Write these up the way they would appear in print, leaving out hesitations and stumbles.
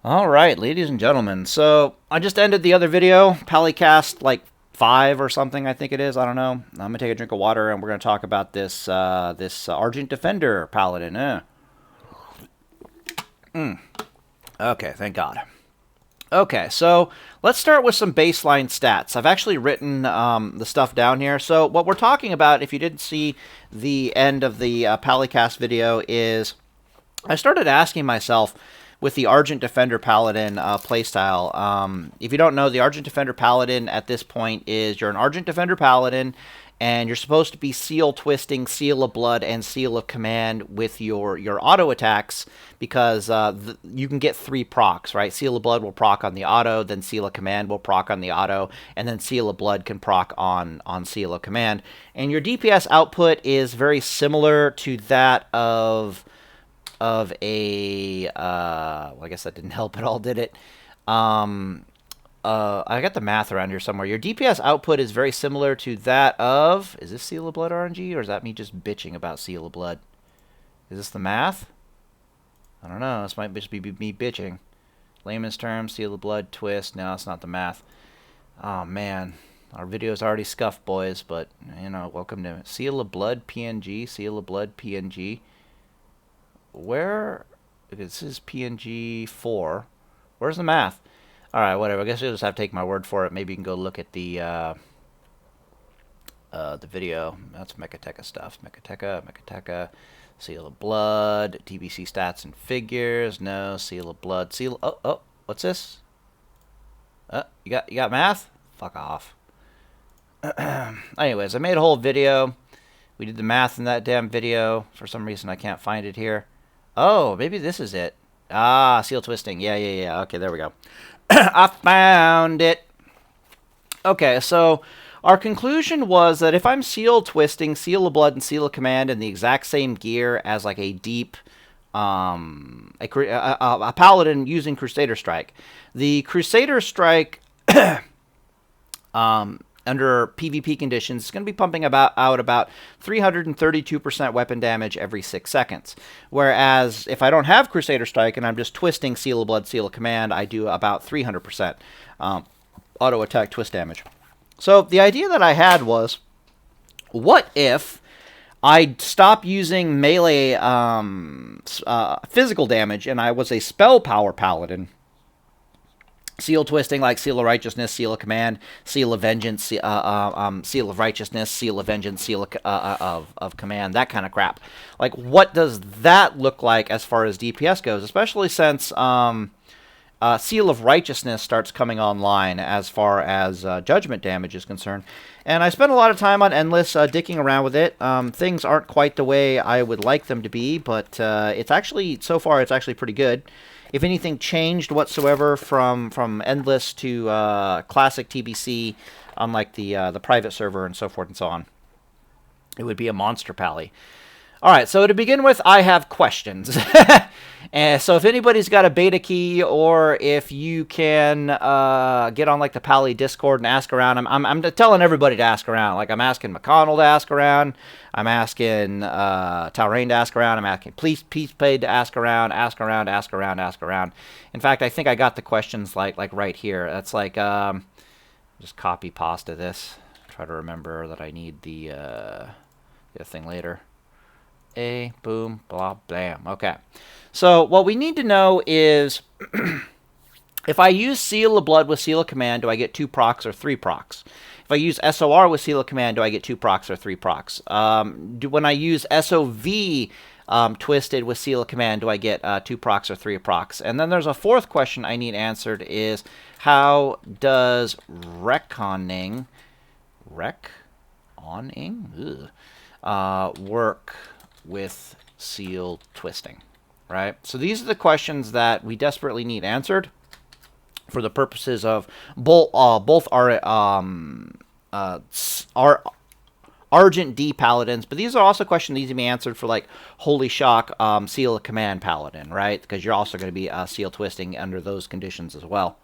All right, ladies and gentlemen. So I just ended the other video, Palicast like 5 or something, I think it is. I don't know. I'm gonna take a drink of water and we're gonna talk about this Argent Defender Paladin. Okay, thank God. Okay, so let's start with some baseline stats. I've actually written the stuff down here. So what we're talking about, if you didn't see the end of the Palicast video, is I started asking myself with the Argent Defender Paladin playstyle. If you don't know, the Argent Defender Paladin at this point is you're an Argent Defender Paladin, and you're supposed to be Seal Twisting, Seal of Blood, and Seal of Command with your auto attacks because you can get 3 procs, right? Seal of Blood will proc on the auto, then Seal of Command will proc on the auto, and then Seal of Blood can proc on Seal of Command. And your DPS output is very similar to that of a well, I guess that didn't help at all, did it? I got the math around here somewhere. Your DPS output is very similar to that of, is this Seal of Blood RNG, or is that me just bitching about Seal of Blood? Is this the math? I don't know. This might just be me bitching. Layman's terms, Seal of Blood, twist. No, it's not the math. Oh man, our video's already scuffed, boys. But you know, welcome to Seal of Blood PNG. Seal of Blood PNG. Where? This is PNG 4. Where's the math? All right, whatever. I guess you'll just have to take my word for it. Maybe you can go look at the video. That's Mechateca stuff. Mechateca, Seal of Blood, TBC stats and figures. No, Seal of Blood. Oh, what's this? You got math? Fuck off. Anyways, I made a whole video. We did the math in that damn video. For some reason, I can't find it here. Oh, maybe this is it. Ah, seal twisting. Yeah. Okay, there we go. I found it. Okay, so our conclusion was that if I'm seal twisting, seal of blood, and seal of command in the exact same gear as like a deep, a paladin using Crusader Strike, the Crusader Strike, under PvP conditions, it's going to be pumping out about 332% weapon damage every 6 seconds. Whereas if I don't have Crusader Strike and I'm just twisting Seal of Blood, Seal of Command, I do about 300% auto attack twist damage. So the idea that I had was, what if I stopped using melee physical damage and I was a spell power paladin? Seal twisting like Seal of Righteousness, Seal of Command, Seal of Vengeance, Seal of Righteousness, Seal of Vengeance, Seal of Command, that kind of crap. Like, what does that look like as far as DPS goes? Especially since Seal of Righteousness starts coming online as far as judgment damage is concerned. And I spent a lot of time on Endless dicking around with it. Things aren't quite the way I would like them to be, but it's actually, so far, it's actually pretty good. If anything changed whatsoever from Endless to Classic TBC, unlike the private server and so forth and so on, it would be a monster pally. All right, so to begin with, I have questions. And so if anybody's got a beta key, or if you can get on like the Pally Discord and ask around, I'm telling everybody to ask around. Like, I'm asking McConnell to ask around. I'm asking Talrain to ask around. I'm asking Peace Paid to ask around. In fact, I think I got the questions like right here. That's like just copy pasta this. Try to remember that I need the thing later. Boom, blah, blam. Okay. So what we need to know is, if I use Seal of Blood with Seal of Command, do I get 2 procs or 3 procs? If I use SOR with Seal of Command, do I get 2 procs or 3 procs? When I use SOV twisted with Seal of Command, do I get 2 procs or 3 procs? And then there's a fourth question I need answered is, how does retconning work with seal twisting, right? So these are the questions that we desperately need answered for the purposes of both our Argent D Paladins, but these are also questions that need to be answered for like Holy Shock Seal of Command Paladin, right? Because you're also going to be seal twisting under those conditions as well.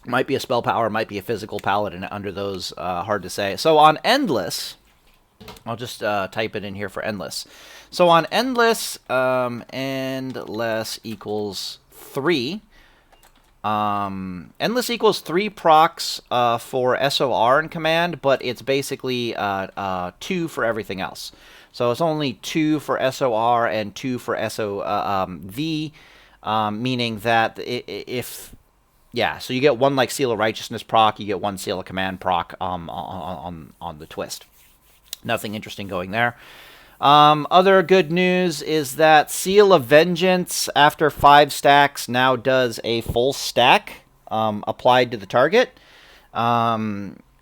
Might be a spell power, might be a physical paladin under those, hard to say. So on Endless, I'll just type it in here for Endless. So on Endless, Endless equals 3. Endless equals 3 procs for SOR and command, but it's basically 2 for everything else. So it's only 2 for SOR and 2 for SOV, meaning that so you get 1 like Seal of Righteousness proc, you get 1 Seal of Command proc on the twist. Nothing interesting going there. Other good news is that Seal of Vengeance, after 5 stacks, now does a full stack applied to the target,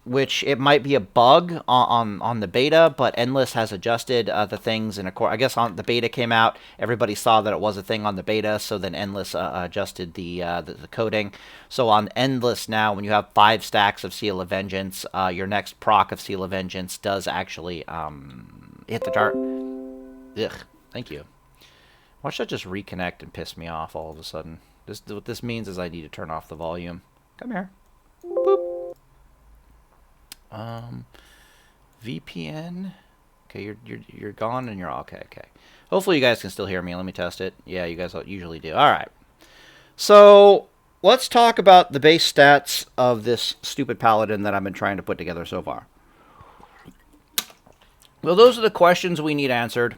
which it might be a bug on the beta, but Endless has adjusted the things in I guess on the beta came out, everybody saw that it was a thing on the beta, so then Endless adjusted the coding. So on Endless now, when you have 5 stacks of Seal of Vengeance, your next proc of Seal of Vengeance does actually hit the target. Ugh, thank you. Watch that just reconnect and piss me off all of a sudden. What this means is I need to turn off the volume. Come here. Boop. VPN. Okay, you're gone and you're okay. Hopefully you guys can still hear me. Let me test it. Yeah, you guys usually do. All right. So let's talk about the base stats of this stupid Paladin that I've been trying to put together so far. Well, those are the questions we need answered.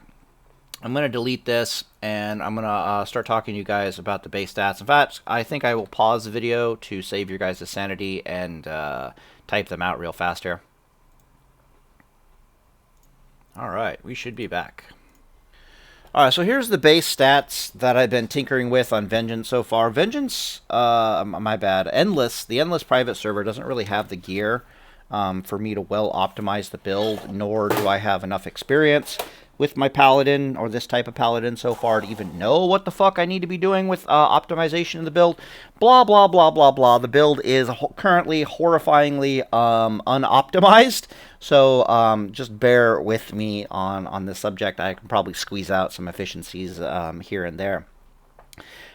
I'm going to delete this, and I'm going to start talking to you guys about the base stats. In fact, I think I will pause the video to save your guys' sanity and type them out real fast here. Alright, we should be back. Alright, so here's the base stats that I've been tinkering with on Vengeance so far. Vengeance, my bad, the Endless private server doesn't really have the gear for me to well optimize the build, nor do I have enough experience with my Paladin, or this type of Paladin so far, to even know what the fuck I need to be doing with optimization of the build. Blah, blah, blah, blah, blah. The build is currently horrifyingly unoptimized, so just bear with me on this subject. I can probably squeeze out some efficiencies here and there.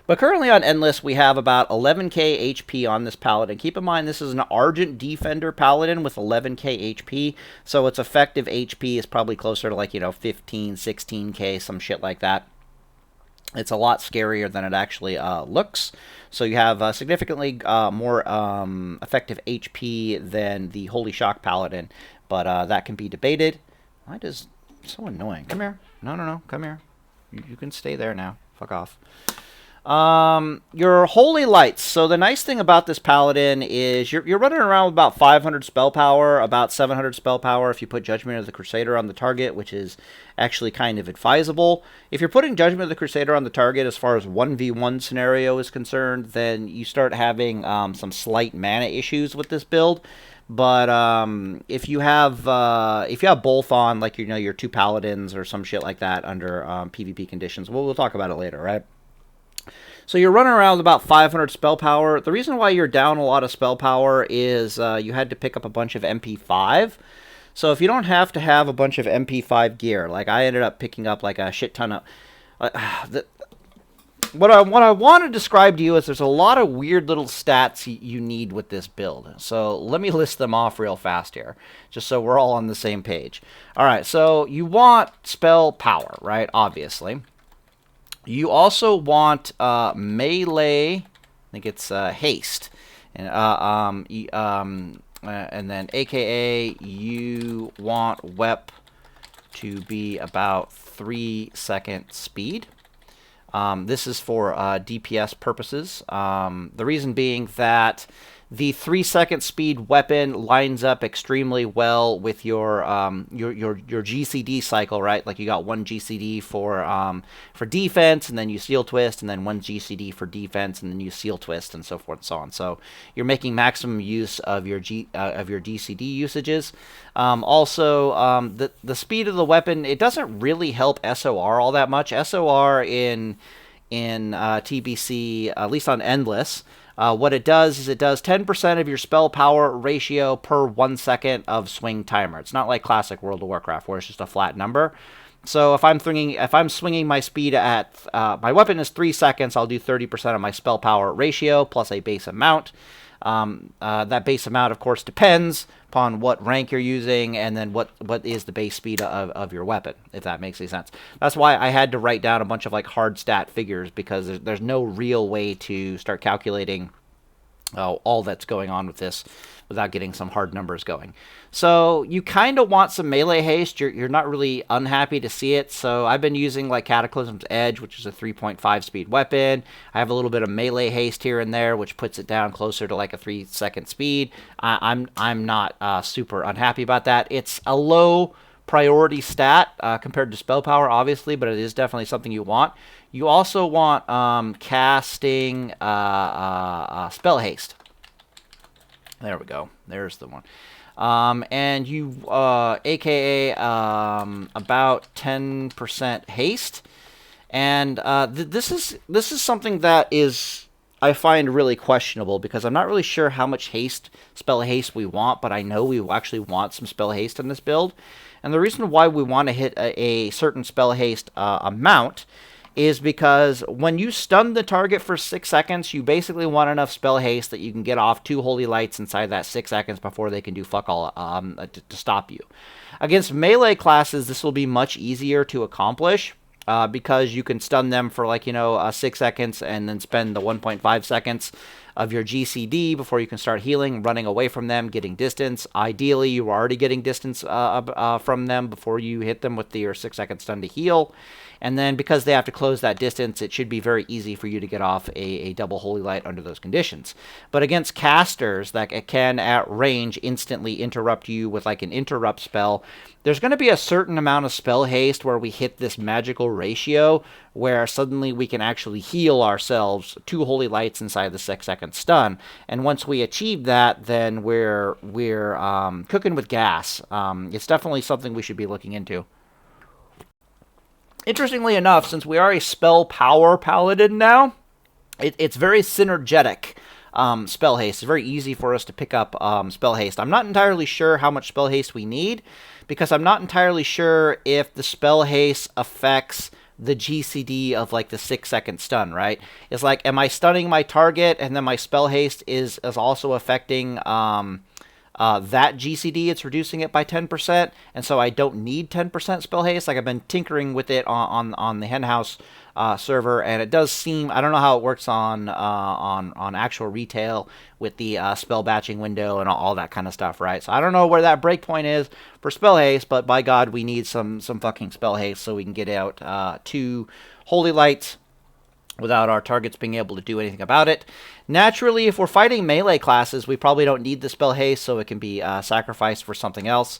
But currently on Endless, we have about 11k HP on this Paladin. Keep in mind, this is an Argent Defender Paladin with 11k HP, so its effective HP is probably closer to, like, 15, 16k, some shit like that. It's a lot scarier than it actually looks. So you have significantly more effective HP than the Holy Shock Paladin, but that can be debated. Why does... So annoying. Come here. No, come here. You can stay there now. Fuck off. Your Holy Lights. So the nice thing about this Paladin is you're running around with about 500 spell power, about 700 spell power if you put Judgment of the Crusader on the target, which is actually kind of advisable. If you're putting Judgment of the Crusader on the target as far as 1v1 scenario is concerned, then you start having some slight mana issues with this build. But if you have both on, like, your 2 Paladins or some shit like that under PvP conditions, we'll talk about it later, right? So you're running around with about 500 spell power. The reason why you're down a lot of spell power is you had to pick up a bunch of MP5. So if you don't have to have a bunch of MP5 gear, like I ended up picking up like a shit ton of... What I want to describe to you is there's a lot of weird little stats you need with this build. So let me list them off real fast here, just so we're all on the same page. All right, so you want spell power, right? Obviously. You also want melee, I think it's haste, and then AKA you want WEP to be about 3-second speed. This is for DPS purposes. The reason being that the 3-second speed weapon lines up extremely well with your GCD cycle, right? Like you got 1 GCD for defense, and then you seal twist, and then 1 GCD for defense, and then you seal twist, and so forth and so on. So you're making maximum use of your DCD usages. Also, the speed of the weapon, it doesn't really help SOR all that much. SOR in TBC, at least on Endless, what it does is it does 10% of your spell power ratio per 1 second of swing timer. It's not like classic World of Warcraft where it's just a flat number. So if I'm swinging my speed at my weapon is 3 seconds, I'll do 30% of my spell power ratio plus a base amount. That base amount, of course, depends upon what rank you're using, and then what is the base speed of your weapon, if that makes any sense. That's why I had to write down a bunch of like hard stat figures, because there's no real way to start calculating all that's going on with this without getting some hard numbers going. So you kind of want some melee haste. You're not really unhappy to see it. So I've been using like Cataclysm's Edge, which is a 3.5 speed weapon. I have a little bit of melee haste here and there, which puts it down closer to like a 3-second speed. I'm not super unhappy about that. It's a low priority stat compared to spell power, obviously, but it is definitely something you want. You also want casting spell haste. There we go. There's the one. And you, aka about 10% haste. And this is something that is, I find, really questionable, because I'm not really sure how much spell haste we want, but I know we actually want some spell haste in this build. And the reason why we want to hit a certain spell haste amount is because when you stun the target for 6 seconds, you basically want enough spell haste that you can get off 2 holy lights inside that 6 seconds before they can do fuck all to stop you. Against melee classes, this will be much easier to accomplish, because you can stun them for 6 seconds and then spend the 1.5 seconds of your GCD before you can start healing, running away from them, getting distance. Ideally, you are already getting distance from them before you hit them with your 6-second stun to heal. And then because they have to close that distance, it should be very easy for you to get off a double holy light under those conditions. But against casters that can at range instantly interrupt you with like an interrupt spell, there's going to be a certain amount of spell haste where we hit this magical ratio where suddenly we can actually heal ourselves 2 holy lights inside the 6-second stun. And once we achieve that, then we're cooking with gas. It's definitely something we should be looking into. Interestingly enough, since we are a spell power paladin now, it's very synergetic. Spell haste. It's very easy for us to pick up spell haste. I'm not entirely sure how much spell haste we need, because I'm not entirely sure if the spell haste affects the GCD of like the 6-second stun, right? It's like, am I stunning my target and then my spell haste is also affecting that GCD? It's reducing it by 10%, and so I don't need 10% spell haste. Like, I've been tinkering with it on the henhouse server, and it does seem, I don't know how it works on actual retail with the spell batching window and all that kind of stuff, right? So I don't know where that breakpoint is for spell haste, but by God, we need some fucking spell haste so we can get out 2 holy lights without our targets being able to do anything about it. Naturally, if we're fighting melee classes, we probably don't need the spell haste, so it can be sacrificed for something else.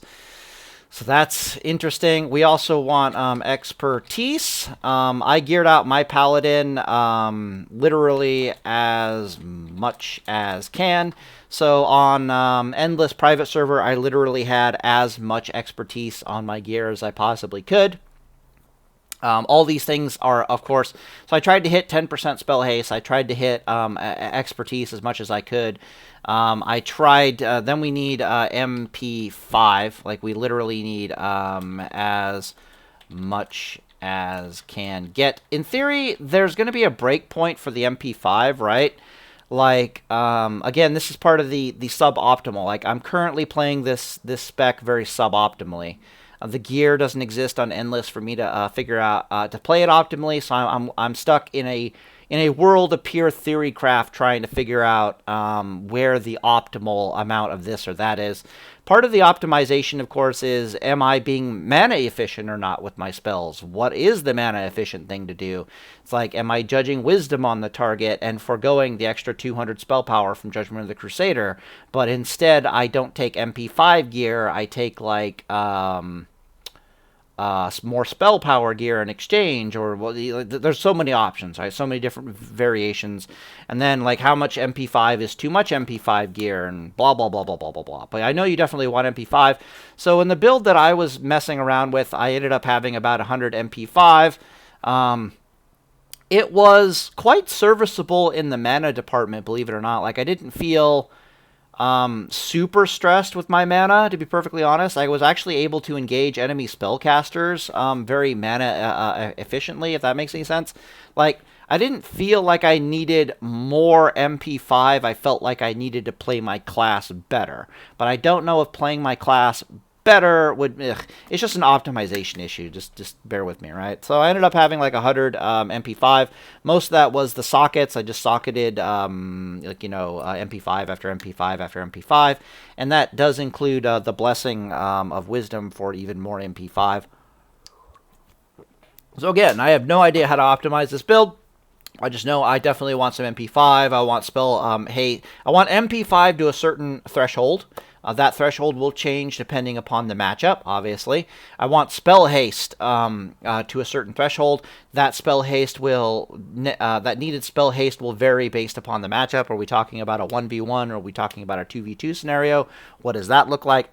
So that's interesting. We also want expertise. I geared out my paladin literally as much as can. So on Endless Private Server, I literally had as much expertise on my gear as I possibly could. All these things are, of course, so I tried to hit 10% spell haste. I tried to hit expertise as much as I could. I tried, then we need MP5. Like, we literally need as much as can get. In theory, there's going to be a breakpoint for the MP5, right? Like, again, this is part of the suboptimal. Like, I'm currently playing this spec very suboptimally. The gear doesn't exist on Endless for me to figure out to play it optimally, so I'm stuck in a world of pure theory craft trying to figure out where the optimal amount of this or that is. Part of the optimization, of course, is, am I being mana efficient or not with my spells? What is the mana efficient thing to do? It's like, am I judging wisdom on the target and foregoing the extra 200 spell power from Judgment of the Crusader, but instead I don't take MP5 gear, I take like more spell power gear in exchange, or well, there's so many options, right? So many different variations, and then like how much MP5 is too much MP5 gear, and blah blah blah blah blah blah blah. But I know you definitely want MP5. So in the build that I was messing around with, I ended up having about 100 MP5. It was quite serviceable in the mana department, believe it or not. Like, I didn't feel super stressed with my mana, to be perfectly honest. I was actually able to engage enemy spellcasters very mana efficiently, if that makes any sense. Like, I didn't feel like I needed more MP5. I felt like I needed to play my class better. But I don't know if playing my class better would... It's just an optimization issue. Just bear with me, right? So I ended up having like 100 MP5. Most of that was the sockets. I just socketed, MP5 after MP5 after MP5. And that does include the blessing of wisdom for even more MP5. So again, I have no idea how to optimize this build. I just know I definitely want some MP5. I want spell haste. I want MP5 to a certain threshold. That threshold will change depending upon the matchup, obviously. I want spell haste to a certain threshold. That spell haste will that needed spell haste will vary based upon the matchup. Are we talking about a 1v1 or are we talking about a 2v2 scenario? What does that look like?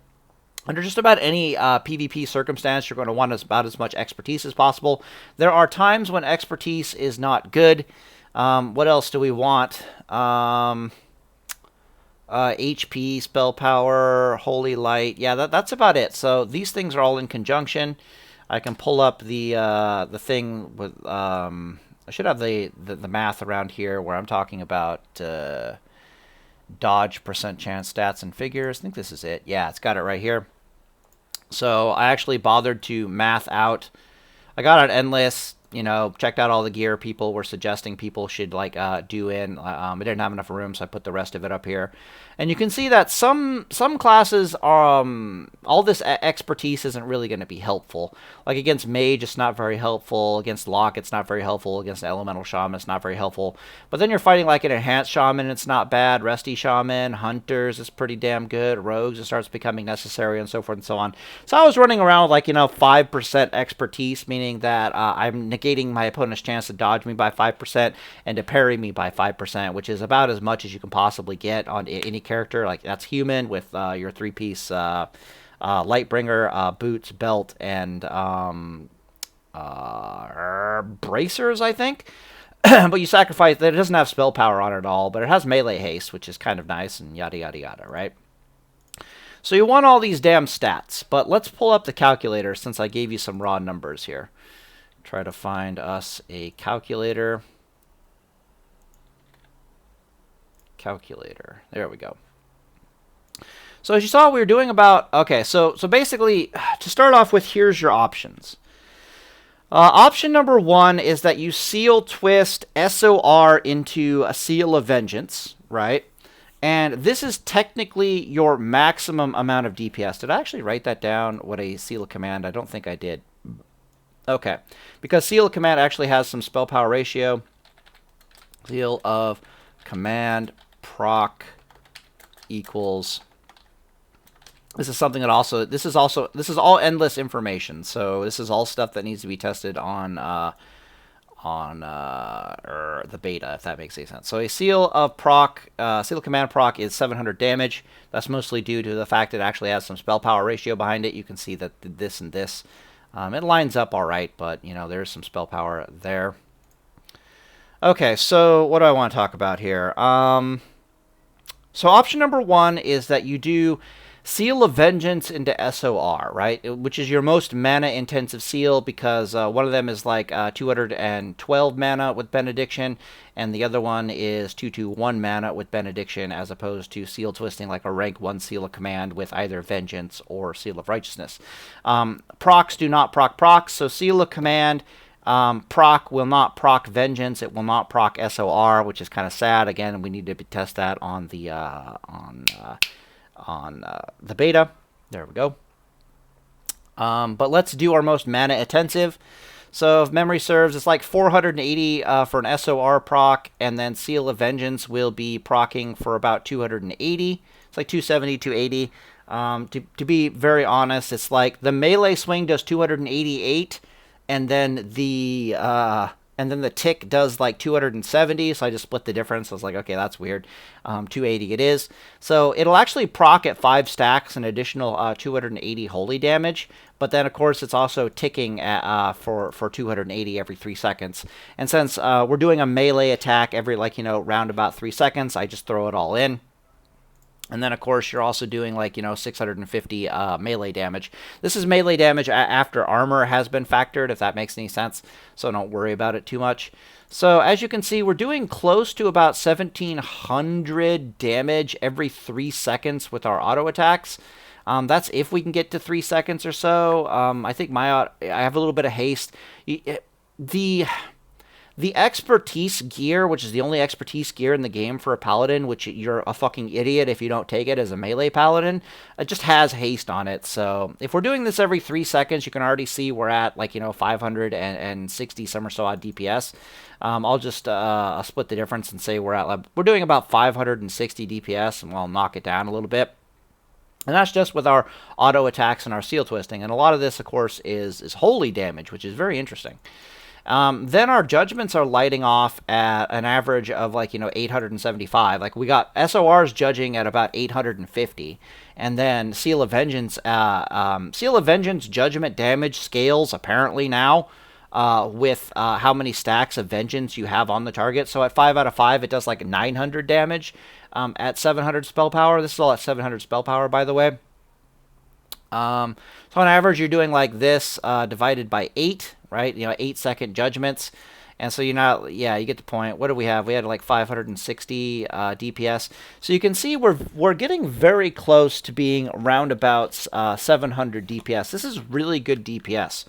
Under just about any PvP circumstance, you're going to want about as much expertise as possible. There are times when expertise is not good. What else do we want? HP, spell power, holy light. Yeah, that's about it. So these things are all in conjunction. I can pull up the thing with... I should have the math around here where I'm talking about... dodge, percent chance, stats, and figures. I think this is it. Yeah, it's got it right here. So I actually bothered to math out. I got out Endless, checked out all the gear people were suggesting people should do in. I didn't have enough room, so I put the rest of it up here. And you can see that some classes, all this expertise isn't really going to be helpful. Like against Mage, it's not very helpful. Against Lock, it's not very helpful. Against Elemental Shaman, it's not very helpful. But then you're fighting like an Enhanced Shaman, it's not bad. Rusty Shaman, Hunters is pretty damn good. Rogues, it starts becoming necessary, and so forth and so on. So I was running around with 5% expertise, meaning that I'm negating my opponent's chance to dodge me by 5% and to parry me by 5%, which is about as much as you can possibly get on any character. Like that's human with your 3-piece Lightbringer, boots, belt, and bracers, I think. But you sacrifice that. It doesn't have spell power on it at all, but it has melee haste, which is kind of nice, and yada yada yada, right? So you want all these damn stats, but let's pull up the calculator since I gave you some raw numbers here. Try to find us a calculator. There we go. So as you saw, we were doing about... Okay, so basically, to start off with, here's your options. Option number 1 is that you seal twist SOR into a Seal of Vengeance, right? And this is technically your maximum amount of DPS. Did I actually write that down, what a Seal of Command? I don't think I did. Okay, because Seal of Command actually has some spell power ratio. Seal of Command proc equals... This is something that also... This is all endless information. So this is all stuff that needs to be tested on the beta, if that makes any sense. So a Seal of Command proc is 700 damage. That's mostly due to the fact it actually has some spell power ratio behind it. You can see that this and this... it lines up all right, but, there's some spell power there. Okay, so what do I want to talk about here? So option number 1 is that you do Seal of Vengeance into SOR, right? Which is your most mana-intensive seal because one of them is 212 mana with Benediction, and the other one is 221 mana with Benediction, as opposed to seal twisting like a rank 1 Seal of Command with either Vengeance or Seal of Righteousness. Procs do not proc, so Seal of Command... proc will not proc Vengeance. It will not proc SOR, which is kind of sad. Again, we need to test that on the beta. There we go. But let's do our most mana intensive. So if memory serves, it's 480 for an SOR proc, and then Seal of Vengeance will be procking for about 280. It's 270, 280. To be very honest, it's the melee swing does 288. And then the tick does 270, so I just split the difference. I was okay, that's weird. 280 it is. So it'll actually proc at 5 stacks an additional 280 holy damage. But then, of course, it's also ticking at, for 280 every 3 seconds. And since we're doing a melee attack every, round about 3 seconds, I just throw it all in. And then, of course, you're also doing, like, 650 melee damage. This is melee damage after armor has been factored, if that makes any sense. So don't worry about it too much. So as you can see, we're doing close to about 1,700 damage every 3 seconds with our auto attacks. That's if we can get to 3 seconds or so. I think I have a little bit of haste. The expertise gear, which is the only expertise gear in the game for a paladin, which you're a fucking idiot if you don't take it as a melee paladin, it just has haste on it. So if we're doing this every 3 seconds, you can already see we're at, like, 560 some or so odd DPS. I'll just split the difference and say we're doing about 560 DPS, and we'll knock it down a little bit. And that's just with our auto attacks and our seal twisting. And a lot of this, of course, is holy damage, which is very interesting. Then our judgments are lighting off at an average of, like, 875. Like, we got SORs judging at about 850. And then Seal of Vengeance judgment damage scales apparently now with how many stacks of Vengeance you have on the target. So at 5 out of 5, it does like 900 damage at 700 spell power. This is all at 700 spell power, by the way. So on average, you're doing like this divided by 8, right? 8-second judgments. And so you get the point. What do we have? We had like 560 DPS. So you can see we're getting very close to being around about 700 DPS. This is really good DPS,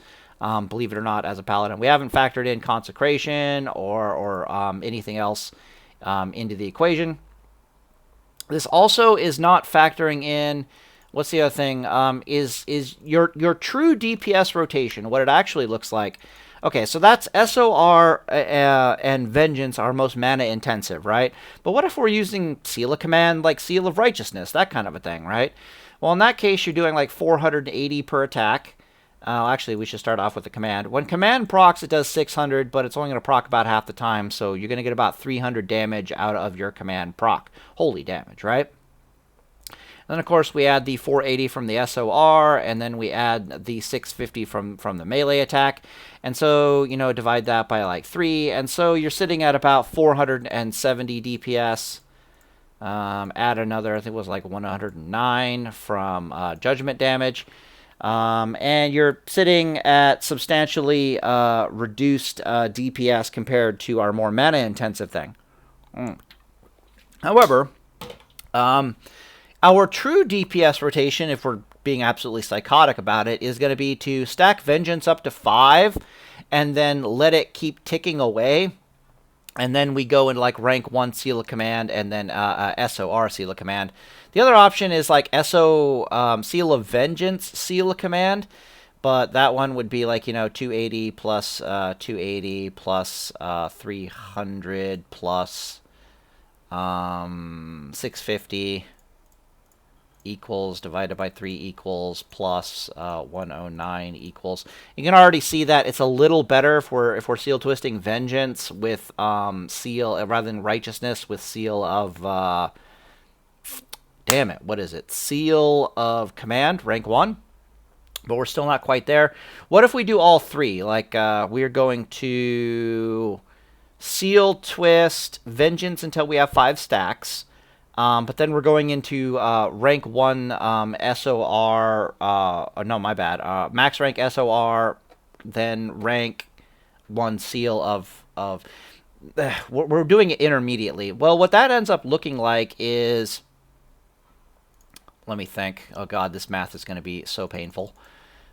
believe it or not, as a paladin. We haven't factored in consecration or anything else into the equation. This also is not factoring in. What's the other thing? Is your true DPS rotation, what it actually looks like. Okay, so that's SOR and Vengeance are most mana intensive, right? But what if we're using Seal of Command, like Seal of Righteousness, that kind of a thing, right? Well, in that case, you're doing like 480 per attack. Actually, we should start off with the command. When command procs, it does 600, but it's only going to proc about half the time, so you're going to get about 300 damage out of your command proc. Holy damage, right? And then, of course, we add the 480 from the SOR, and then we add the 650 from the melee attack. And so, divide that by like 3. And so you're sitting at about 470 DPS. Add another, I think it was like 109 from judgment damage. And you're sitting at substantially reduced DPS compared to our more mana-intensive thing. However, our true DPS rotation, if we're being absolutely psychotic about it, is going to be to stack Vengeance up to 5 and then let it keep ticking away. And then we go into like rank 1 Seal of Command and then SOR Seal of Command. The other option is like Seal of Vengeance Seal of Command. But that one would be like, 280 plus 280 plus 300 plus 650 equals divided by 3 equals plus 109 equals. You can already see that it's a little better if we're seal twisting Vengeance with seal rather than Righteousness with seal of damn it, what is it? Seal of Command, rank 1. But we're still not quite there. What if we do all 3? Like we're going to seal twist Vengeance until we have 5 stacks. But then we're going into rank 1 SOR, no, my bad, max rank SOR, then rank 1 seal of we're doing it intermediately. Well, what that ends up looking like is, let me think, oh god, this math is going to be so painful.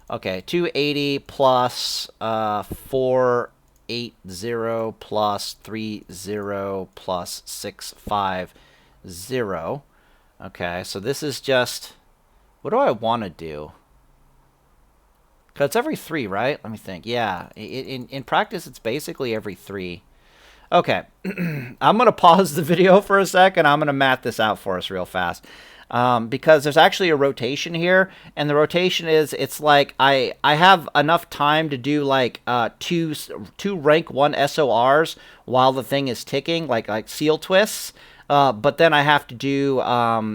Okay, 280 plus 480 plus 30 plus 650. Okay, so this is just, what do I want to do? Because it's every 3, right? Let me think. Yeah, in practice, it's basically every 3. Okay, I'm going to pause the video for a second. I'm going to math this out for us real fast. Because there's actually a rotation here, and the rotation is, it's like I have enough time to do like two rank 1 SORs while the thing is ticking, like seal twists. But then I have to do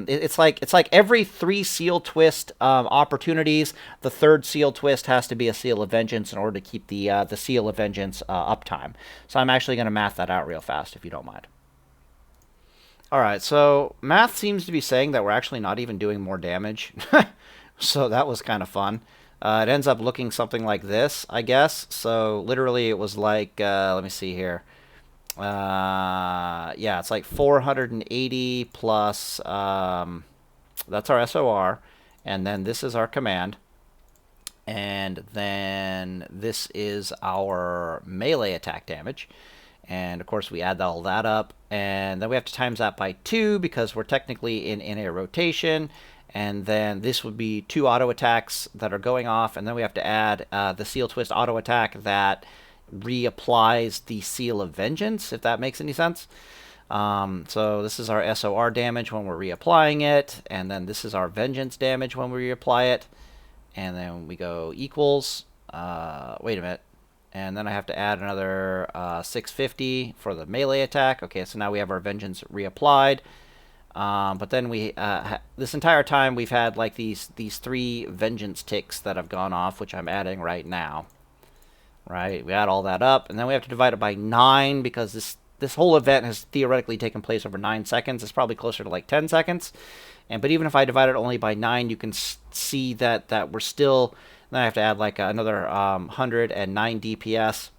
it's like every 3 seal twist opportunities, the 3rd seal twist has to be a Seal of Vengeance in order to keep the Seal of Vengeance uptime. So I'm actually going to math that out real fast if you don't mind. Alright, so math seems to be saying that we're actually not even doing more damage. So that was kind of fun. It ends up looking something like this, I guess. So literally it was like, let me see here. Yeah, it's like 480 plus, that's our SOR. And then this is our command. And then this is our melee attack damage. And of course we add all that up, and then we have to times that by 2 because we're technically in a rotation. And then this would be 2 auto attacks that are going off, and then we have to add the Seal Twist auto attack that reapplies the Seal of Vengeance, if that makes any sense. So this is our SOR damage when we're reapplying it, and then this is our Vengeance damage when we reapply it. And then we go equals, wait a minute. And then I have to add another 650 for the melee attack. Okay, so now we have our Vengeance reapplied. But then we, this entire time we've had like these 3 Vengeance ticks that have gone off, which I'm adding right now. Right, we add all that up, and then we have to divide it by 9 because this whole event has theoretically taken place over 9 seconds. It's probably closer to like 10 seconds. But even if I divide it only by 9, you can see that we're still. Then I have to add like another 109 DPS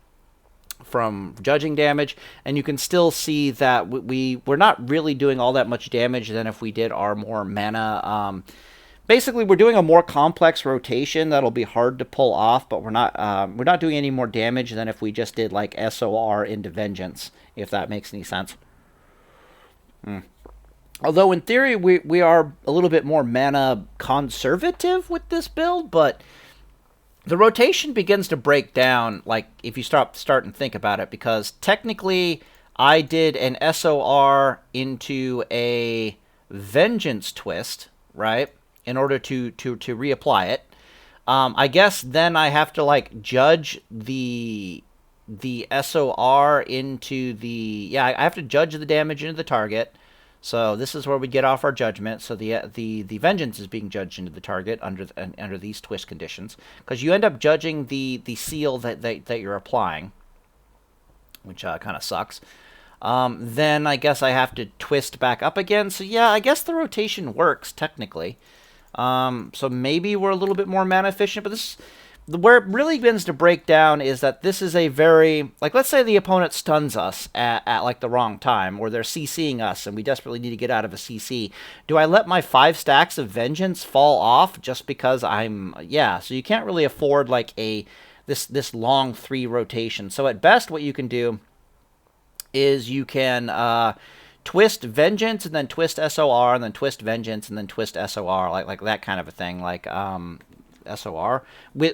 from judging damage, and you can still see that we're not really doing all that much damage than if we did our more mana. Basically, we're doing a more complex rotation that'll be hard to pull off, but we're not doing any more damage than if we just did like SOR into Vengeance, if that makes any sense. Although in theory we are a little bit more mana conservative with this build, but the rotation begins to break down, like, if you start and think about it, because technically I did an SOR into a Vengeance twist, right, in order to reapply it. I guess then I have to, like, judge the SOR into the... Yeah, I have to judge the damage into the target. So this is where we get off our judgment. So the Vengeance is being judged into the target under these twist conditions, because you end up judging the seal that you're applying, which kind of sucks. Then I guess I have to twist back up again. So yeah, I guess the rotation works technically. So maybe we're a little bit more mana efficient, but this. Where it really begins to break down is that this is a very, like, let's say the opponent stuns us at like the wrong time, or they're CCing us and we desperately need to get out of a CC. Do I let my 5 stacks of Vengeance fall off just because yeah, so you can't really afford like this long 3 rotation. So at best what you can do is you can twist Vengeance and then twist SOR and then twist Vengeance and then twist SOR, like that kind of a thing, like SOR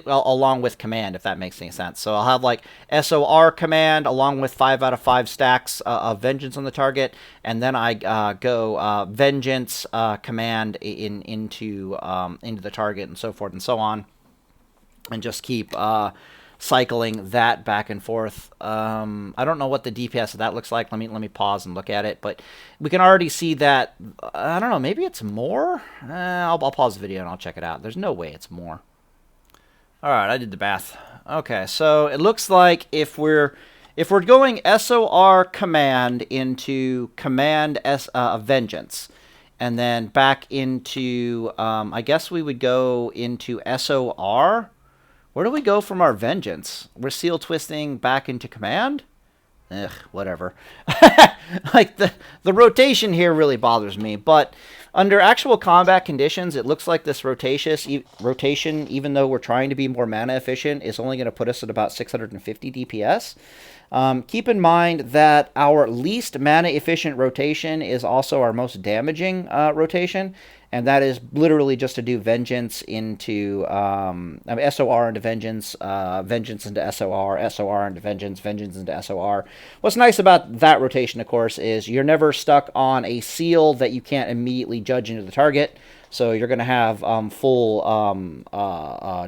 along with command, if that makes any sense. So I'll have like SOR command along with 5 out of 5 stacks of Vengeance on the target, and then I go Vengeance command into the target, and so forth and so on, and just keep cycling that back and forth. I don't know what the DPS of that looks like. Let me pause and look at it, but we can already see that, I don't know, maybe it's more? I'll pause the video and I'll check it out. There's no way it's more. Alright, I did the math. Okay, so it looks like if we're going SOR command into command Vengeance, and then back into, I guess we would go into SOR. Where do we go from our Vengeance? We're seal twisting back into command? Ugh, whatever. Like, the rotation here really bothers me, but under actual combat conditions, it looks like this rotation, even though we're trying to be more mana efficient, is only going to put us at about 650 DPS. Keep in mind that our least mana efficient rotation is also our most damaging rotation, and that is literally just to do Vengeance into SOR into Vengeance, Vengeance into SOR, SOR into Vengeance, Vengeance into SOR. What's nice about that rotation, of course, is you're never stuck on a seal that you can't immediately judge into the target. So you're going to have full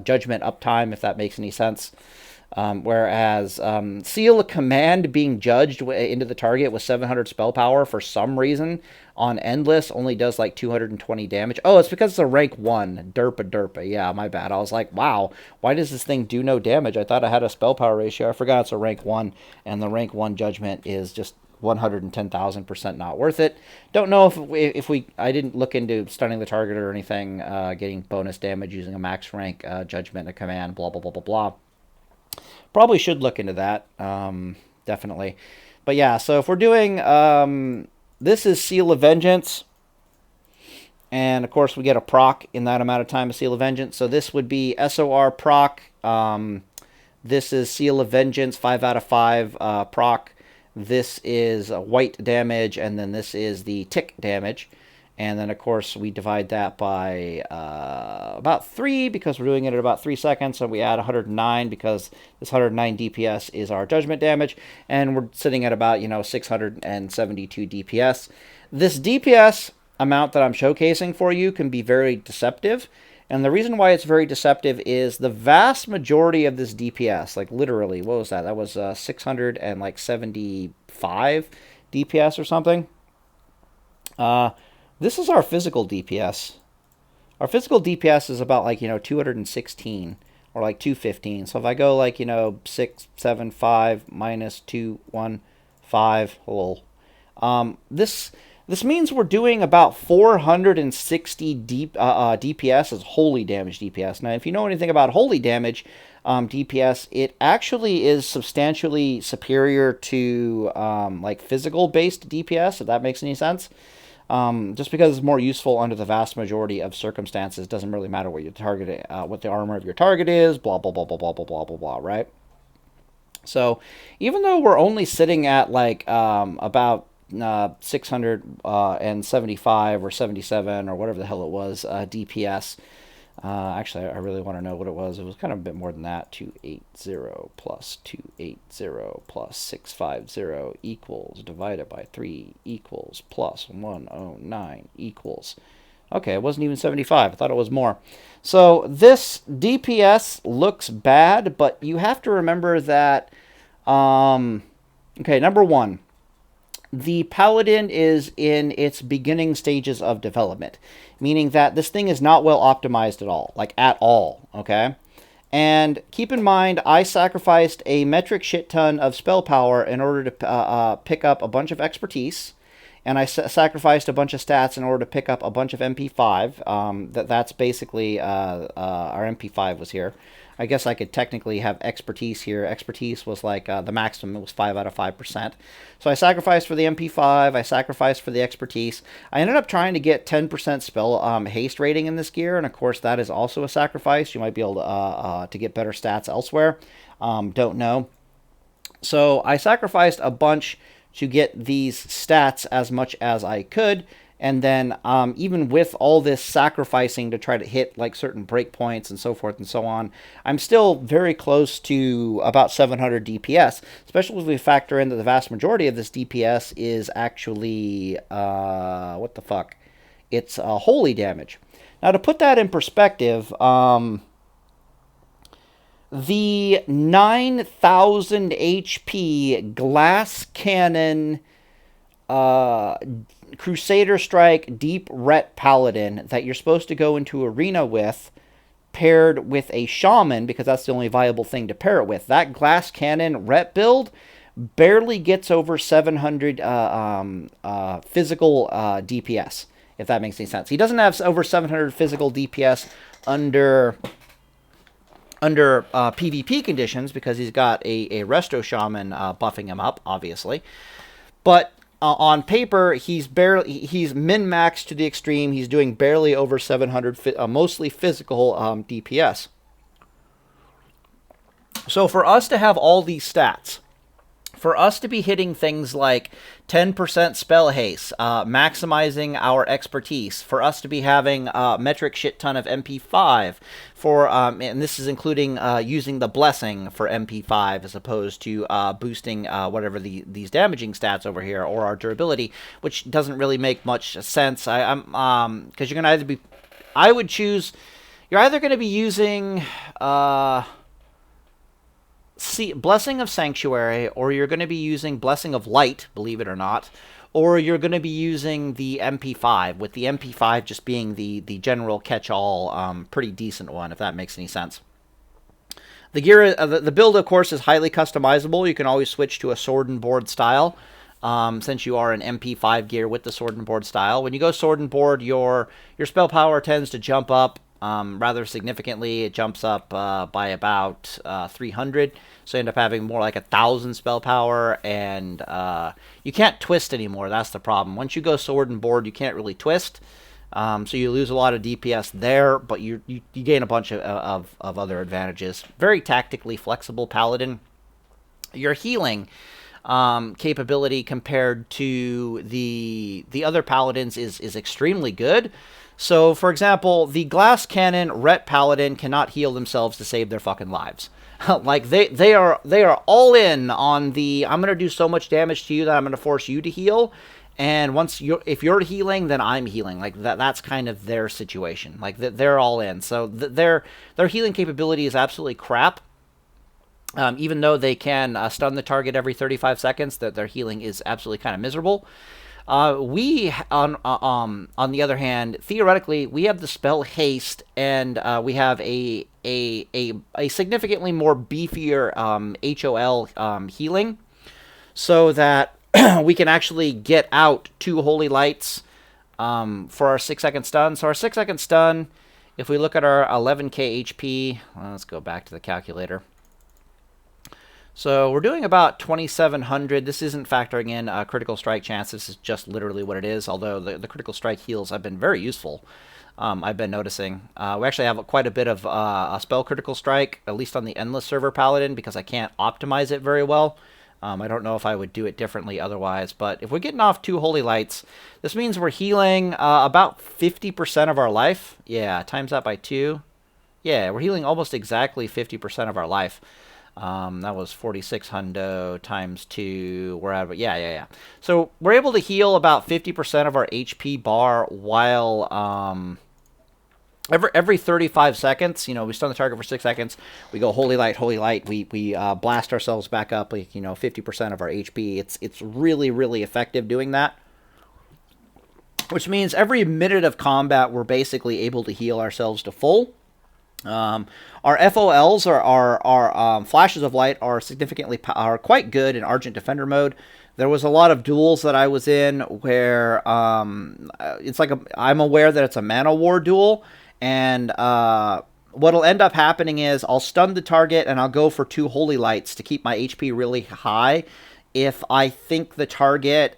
judgment uptime, if that makes any sense. Whereas Seal of Command being judged into the target with 700 spell power for some reason on Endless only does like 220 damage. Oh, it's because it's a rank 1. Derpa. Yeah, my bad. I was like, wow, why does this thing do no damage? I thought I had a spell power ratio. I forgot it's a rank 1, and the rank 1 judgment is just 110,000% not worth it. Don't know if we I didn't look into stunning the target or anything, getting bonus damage using a max rank judgment, a command, blah blah blah blah blah. Probably should look into that, definitely. But yeah, so if we're doing this is Seal of Vengeance, and of course we get a proc in that amount of time of Seal of Vengeance. So this would be SOR proc. This is Seal of Vengeance, 5 out of 5 proc. This is white damage, and then this is the tick damage. And then, of course, we divide that by about 3 because we're doing it at about 3 seconds. So we add 109 because this 109 DPS is our judgment damage. And we're sitting at about, 672 DPS. This DPS amount that I'm showcasing for you can be very deceptive. And the reason why it's very deceptive is the vast majority of this DPS, like literally, what was that? That was 675 DPS or something. This is our physical DPS. Our physical DPS is about 216 or 215. So if I go 675 minus 215, this means we're doing about 460 DPS as holy damage DPS. Now, if you know anything about holy damage DPS, it actually is substantially superior to physical-based DPS, if that makes any sense. Just because it's more useful under the vast majority of circumstances. Doesn't really matter what your target, what the armor of your target is, blah, blah, blah, blah, blah, blah, blah, blah, blah, right? So, even though we're only sitting at about 675 or 77 or whatever the hell it was DPS. Actually, I really want to know what it was. It was kind of a bit more than that. 280 plus 280 plus 650 equals divided by 3 equals plus 109 equals. Okay, it wasn't even 75. I thought it was more. So this DPS looks bad, but you have to remember that, okay, number one, the Paladin is in its beginning stages of development, meaning that this thing is not well optimized at all, at all, okay? And keep in mind, I sacrificed a metric shit ton of spell power in order to pick up a bunch of expertise, and I sacrificed a bunch of stats in order to pick up a bunch of MP5. That's basically, our MP5 was here. I guess I could technically have expertise here. Expertise was the maximum. It was 5 out of 5%. So I sacrificed for the MP5. I sacrificed for the expertise. I ended up trying to get 10% spell haste rating in this gear. And, of course, that is also a sacrifice. You might be able to get better stats elsewhere. Don't know. So I sacrificed a bunch to get these stats as much as I could. And then even with all this sacrificing to try to hit certain breakpoints and so forth and so on, I'm still very close to about 700 DPS, especially if we factor in that the vast majority of this DPS is actually, what the fuck? It's holy damage. Now, to put that in perspective, the 9,000 HP glass cannon Crusader Strike Deep Ret Paladin that you're supposed to go into arena with, paired with a Shaman, because that's the only viable thing to pair it with. That glass cannon Ret build barely gets over 700 physical DPS, if that makes any sense. He doesn't have over 700 physical DPS under PvP conditions because he's got a Resto Shaman buffing him up, obviously. But on paper, he's min-maxed to the extreme. He's doing barely over 700, mostly physical DPS. So for us to have all these stats, for us to be hitting things like 10% spell haste, maximizing our expertise, for us to be having a metric shit ton of MP5, and this is including using the blessing for MP5 as opposed to boosting whatever these damaging stats over here, or our durability, which doesn't really make much sense. Because you're gonna either be, I would choose, you're either gonna be using Blessing of Sanctuary, or you're going to be using Blessing of Light, believe it or not, or you're going to be using the MP5, with the MP5 just being the general catch-all, pretty decent one, if that makes any sense. The gear, the build, of course, is highly customizable. You can always switch to a sword and board style. since you are an MP5 gear with the sword and board style. When you go sword and board, your spell power tends to jump up rather significantly. It jumps up by about 300, so you end up having more like 1,000 spell power, and you can't twist anymore. That's the problem. Once you go sword and board, you can't really twist. So you lose a lot of DPS there, but you gain a bunch of other advantages. Very tactically flexible Paladin. Your healing capability compared to the other Paladins is extremely good. So, for example, the Glass Cannon Ret Paladin cannot heal themselves to save their fucking lives. Like, they are all in on the, I'm going to do so much damage to you that I'm going to force you to heal. And if you're healing, then I'm healing. Like, that's kind of their situation. Like, they're all in. So, their healing capability is absolutely crap. Even though they can stun the target every 35 seconds, that their healing is absolutely kind of miserable. We, on the other hand, theoretically, we have the spell Haste, and we have a significantly more beefier HOL healing, so that we can actually get out 2 Holy Lights for our 6-second stun. So our 6-second stun, if we look at our 11k HP, let's go back to the calculator. So we're doing about 2,700. This isn't factoring in critical strike chance. This is just literally what it is, although the critical strike heals have been very useful. I've been noticing. We actually have quite a bit of a spell critical strike, at least on the Endless Server Paladin, because I can't optimize it very well. I don't know if I would do it differently otherwise, but if we're getting off 2 Holy Lights, this means we're healing about 50% of our life. Yeah, times that by 2. Yeah, we're healing almost exactly 50% of our life. That was 4,600 times 2. We're at, yeah. So we're able to heal about 50% of our HP bar while every 35 seconds. You know, we stun the target for 6 seconds. We go Holy Light, Holy Light. We blast ourselves back up, like, 50% of our HP. It's really, really effective doing that. Which means every minute of combat, we're basically able to heal ourselves to full. Our FOLs, our flashes of light, are quite good in Argent Defender mode. There was a lot of duels that I was in where it's like I'm aware that it's a mana war duel, and what'll end up happening is I'll stun the target and I'll go for 2 Holy Lights to keep my HP really high. If I think the target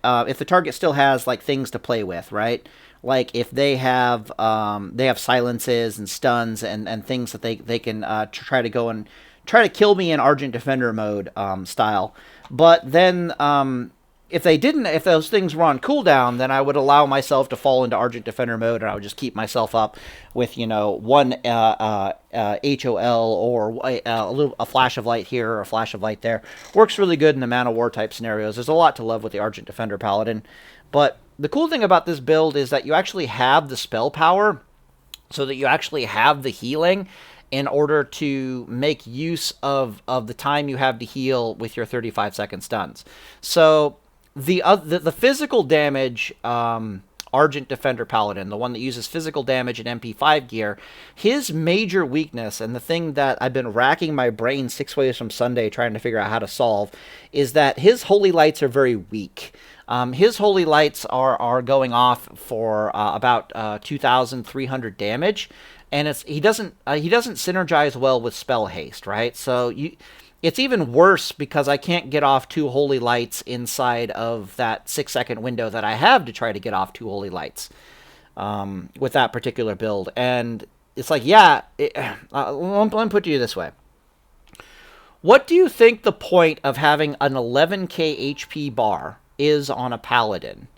still has like things to play with, right? Like if they have silences and stuns and things that they can try to go and try to kill me in Argent Defender mode style. But then if those things were on cooldown, then I would allow myself to fall into Argent Defender mode, and I would just keep myself up with one HOL or a flash of light here or a flash of light there. Works really good in the mana war type scenarios. There's a lot to love with the Argent Defender Paladin, but the cool thing about this build is that you actually have the spell power, so that you actually have the healing in order to make use of the time you have to heal with your 35-second stuns. So the physical damage Argent Defender Paladin, the one that uses physical damage in MP5 gear, his major weakness, and the thing that I've been racking my brain 6 ways from Sunday trying to figure out how to solve, is that his Holy Lights are very weak. His Holy Lights are going off for about 2,300 damage, and he doesn't synergize well with spell haste, right? So it's even worse because I can't get off 2 Holy Lights inside of that 6-second window that I have to try to get off 2 Holy Lights with that particular build. And it's like, let me put it to you this way. What do you think the point of having an 11k HP bar is on a Paladin?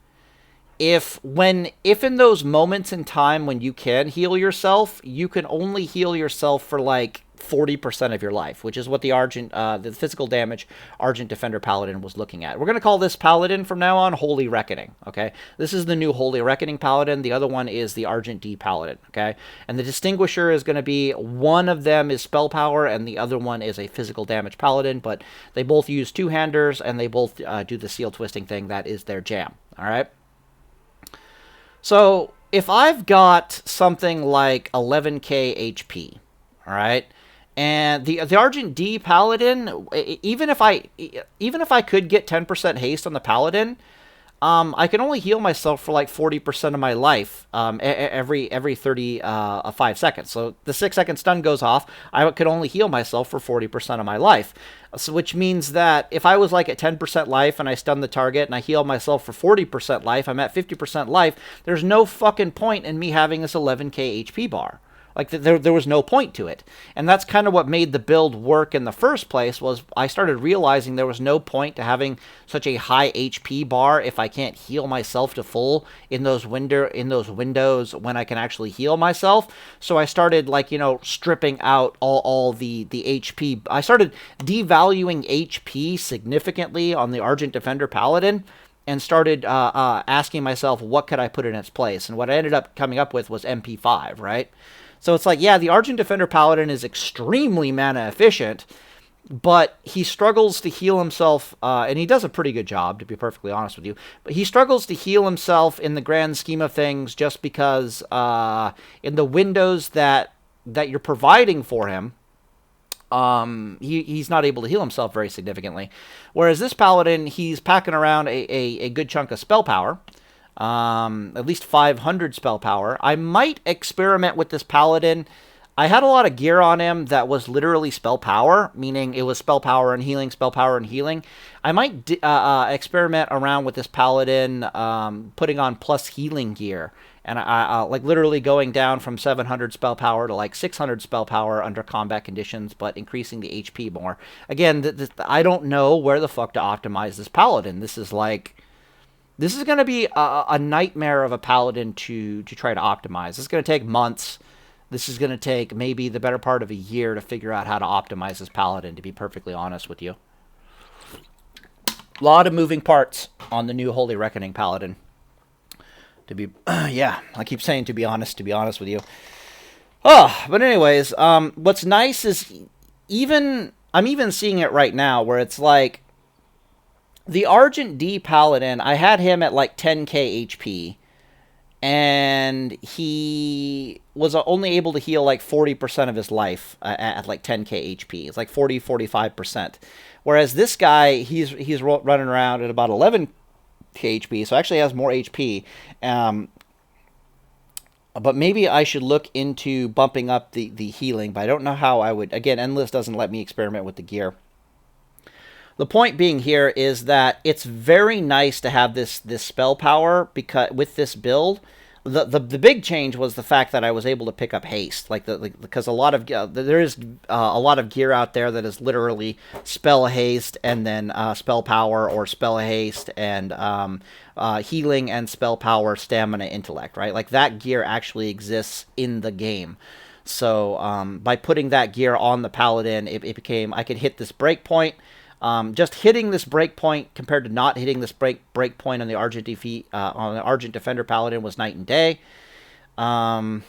If in those moments in time when you can heal yourself, you can only heal yourself for like 40% of your life, which is what the physical damage Argent Defender Paladin was looking at. We're going to call this Paladin from now on Holy Reckoning, okay? This is the new Holy Reckoning Paladin. The other one is the Argent D Paladin, okay? And the distinguisher is going to be, one of them is spell power and the other one is a physical damage Paladin, but they both use two-handers and they both do the seal twisting thing. That is their jam, all right? So if I've got something like 11k HP, all right, And the Argent D Paladin, even if I could get 10% haste on the Paladin, I can only heal myself for like 40% of my life every 35 seconds. So the 6-second stun goes off. I could only heal myself for 40% of my life. So which means that if I was like at 10% life and I stun the target and I heal myself for 40% life, I'm at 50% life. There's no fucking point in me having this 11k HP bar. Like, there was no point to it. And that's kind of what made the build work in the first place, was I started realizing there was no point to having such a high HP bar if I can't heal myself to full in those windows when I can actually heal myself. So I started, like, stripping out all the HP. I started devaluing HP significantly on the Argent Defender Paladin, and started asking myself, what could I put in its place? And what I ended up coming up with was MP5, right? So it's like, yeah, the Argent Defender Paladin is extremely mana efficient, but he struggles to heal himself, and he does a pretty good job, to be perfectly honest with you. But he struggles to heal himself in the grand scheme of things, just because in the windows that you're providing for him, he's not able to heal himself very significantly. Whereas this Paladin, he's packing around a good chunk of spell power. At least 500 spell power. I might experiment with this Paladin. I had a lot of gear on him that was literally spell power, meaning it was spell power and healing, spell power and healing. I might experiment around with this Paladin, putting on plus healing gear. And I like literally going down from 700 spell power to like 600 spell power under combat conditions, but increasing the HP more. Again, I don't know where the fuck to optimize this Paladin. This is going to be a nightmare of a Paladin to try to optimize. It's going to take months. This is going to take maybe the better part of a year to figure out how to optimize this Paladin, to be perfectly honest with you. A lot of moving parts on the new Holy Reckoning Paladin. Yeah, I keep saying to be honest with you. But anyways, what's nice is I'm even seeing it right now where it's like, the Argent D Paladin, I had him at like 10k HP, and he was only able to heal like 40% of his life at like 10k HP. It's like 40-45%. Whereas this guy, he's running around at about 11k HP, so actually has more HP. But maybe I should look into bumping up the healing, but I don't know how I would. Again, Endless doesn't let me experiment with the gear. The point being here is that it's very nice to have this spell power, because with this build, the big change was the fact that I was able to pick up haste, because a lot of there is a lot of gear out there that is literally spell haste and then spell power, or spell haste and healing and spell power, stamina, intellect, right? Like, that gear actually exists in the game. So by putting that gear on the Paladin, it became, I could hit this breakpoint. Just hitting this breakpoint compared to not hitting this breakpoint on the Argent Defender Paladin was night and day. Blah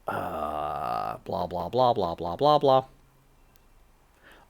blah blah blah blah blah blah.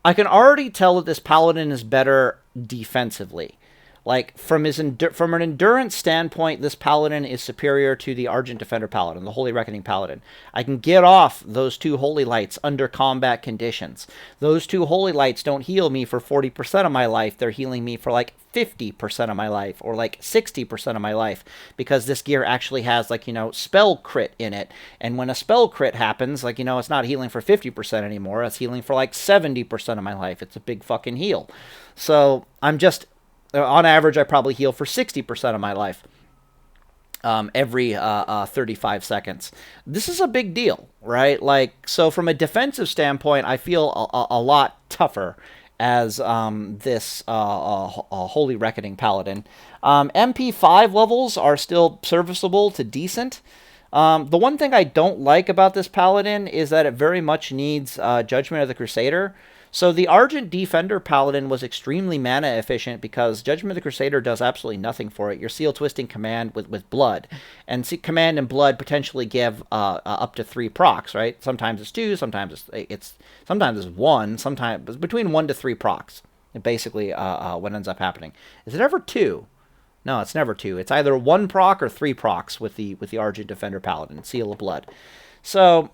I can already tell that this Paladin is better defensively. Like, from an endurance standpoint, this Paladin is superior to the Argent Defender Paladin, the Holy Reckoning Paladin. I can get off those 2 Holy Lights under combat conditions. Those 2 Holy Lights don't heal me for 40% of my life. They're healing me for like 50% of my life, or like 60% of my life, because this gear actually has, like, spell crit in it. And when a spell crit happens, like, it's not healing for 50% anymore. It's healing for like 70% of my life. It's a big fucking heal. So on average, I probably heal for 60% of my life every 35 seconds. This is a big deal, right? Like, so from a defensive standpoint, I feel a lot tougher as this Holy Reckoning Paladin. MP5 levels are still serviceable to decent. The one thing I don't like about this Paladin is that it very much needs Judgment of the Crusader. So the Argent Defender Paladin was extremely mana efficient because Judgment of the Crusader does absolutely nothing for it. You're seal twisting command with blood, and command and blood potentially give up to 3 procs, right? Sometimes it's 2, sometimes it's 1, sometimes it's between 1 to 3 procs. Basically, what ends up happening. Is it ever 2? No, it's never 2. It's either 1 proc or 3 procs with the Argent Defender Paladin, Seal of Blood. So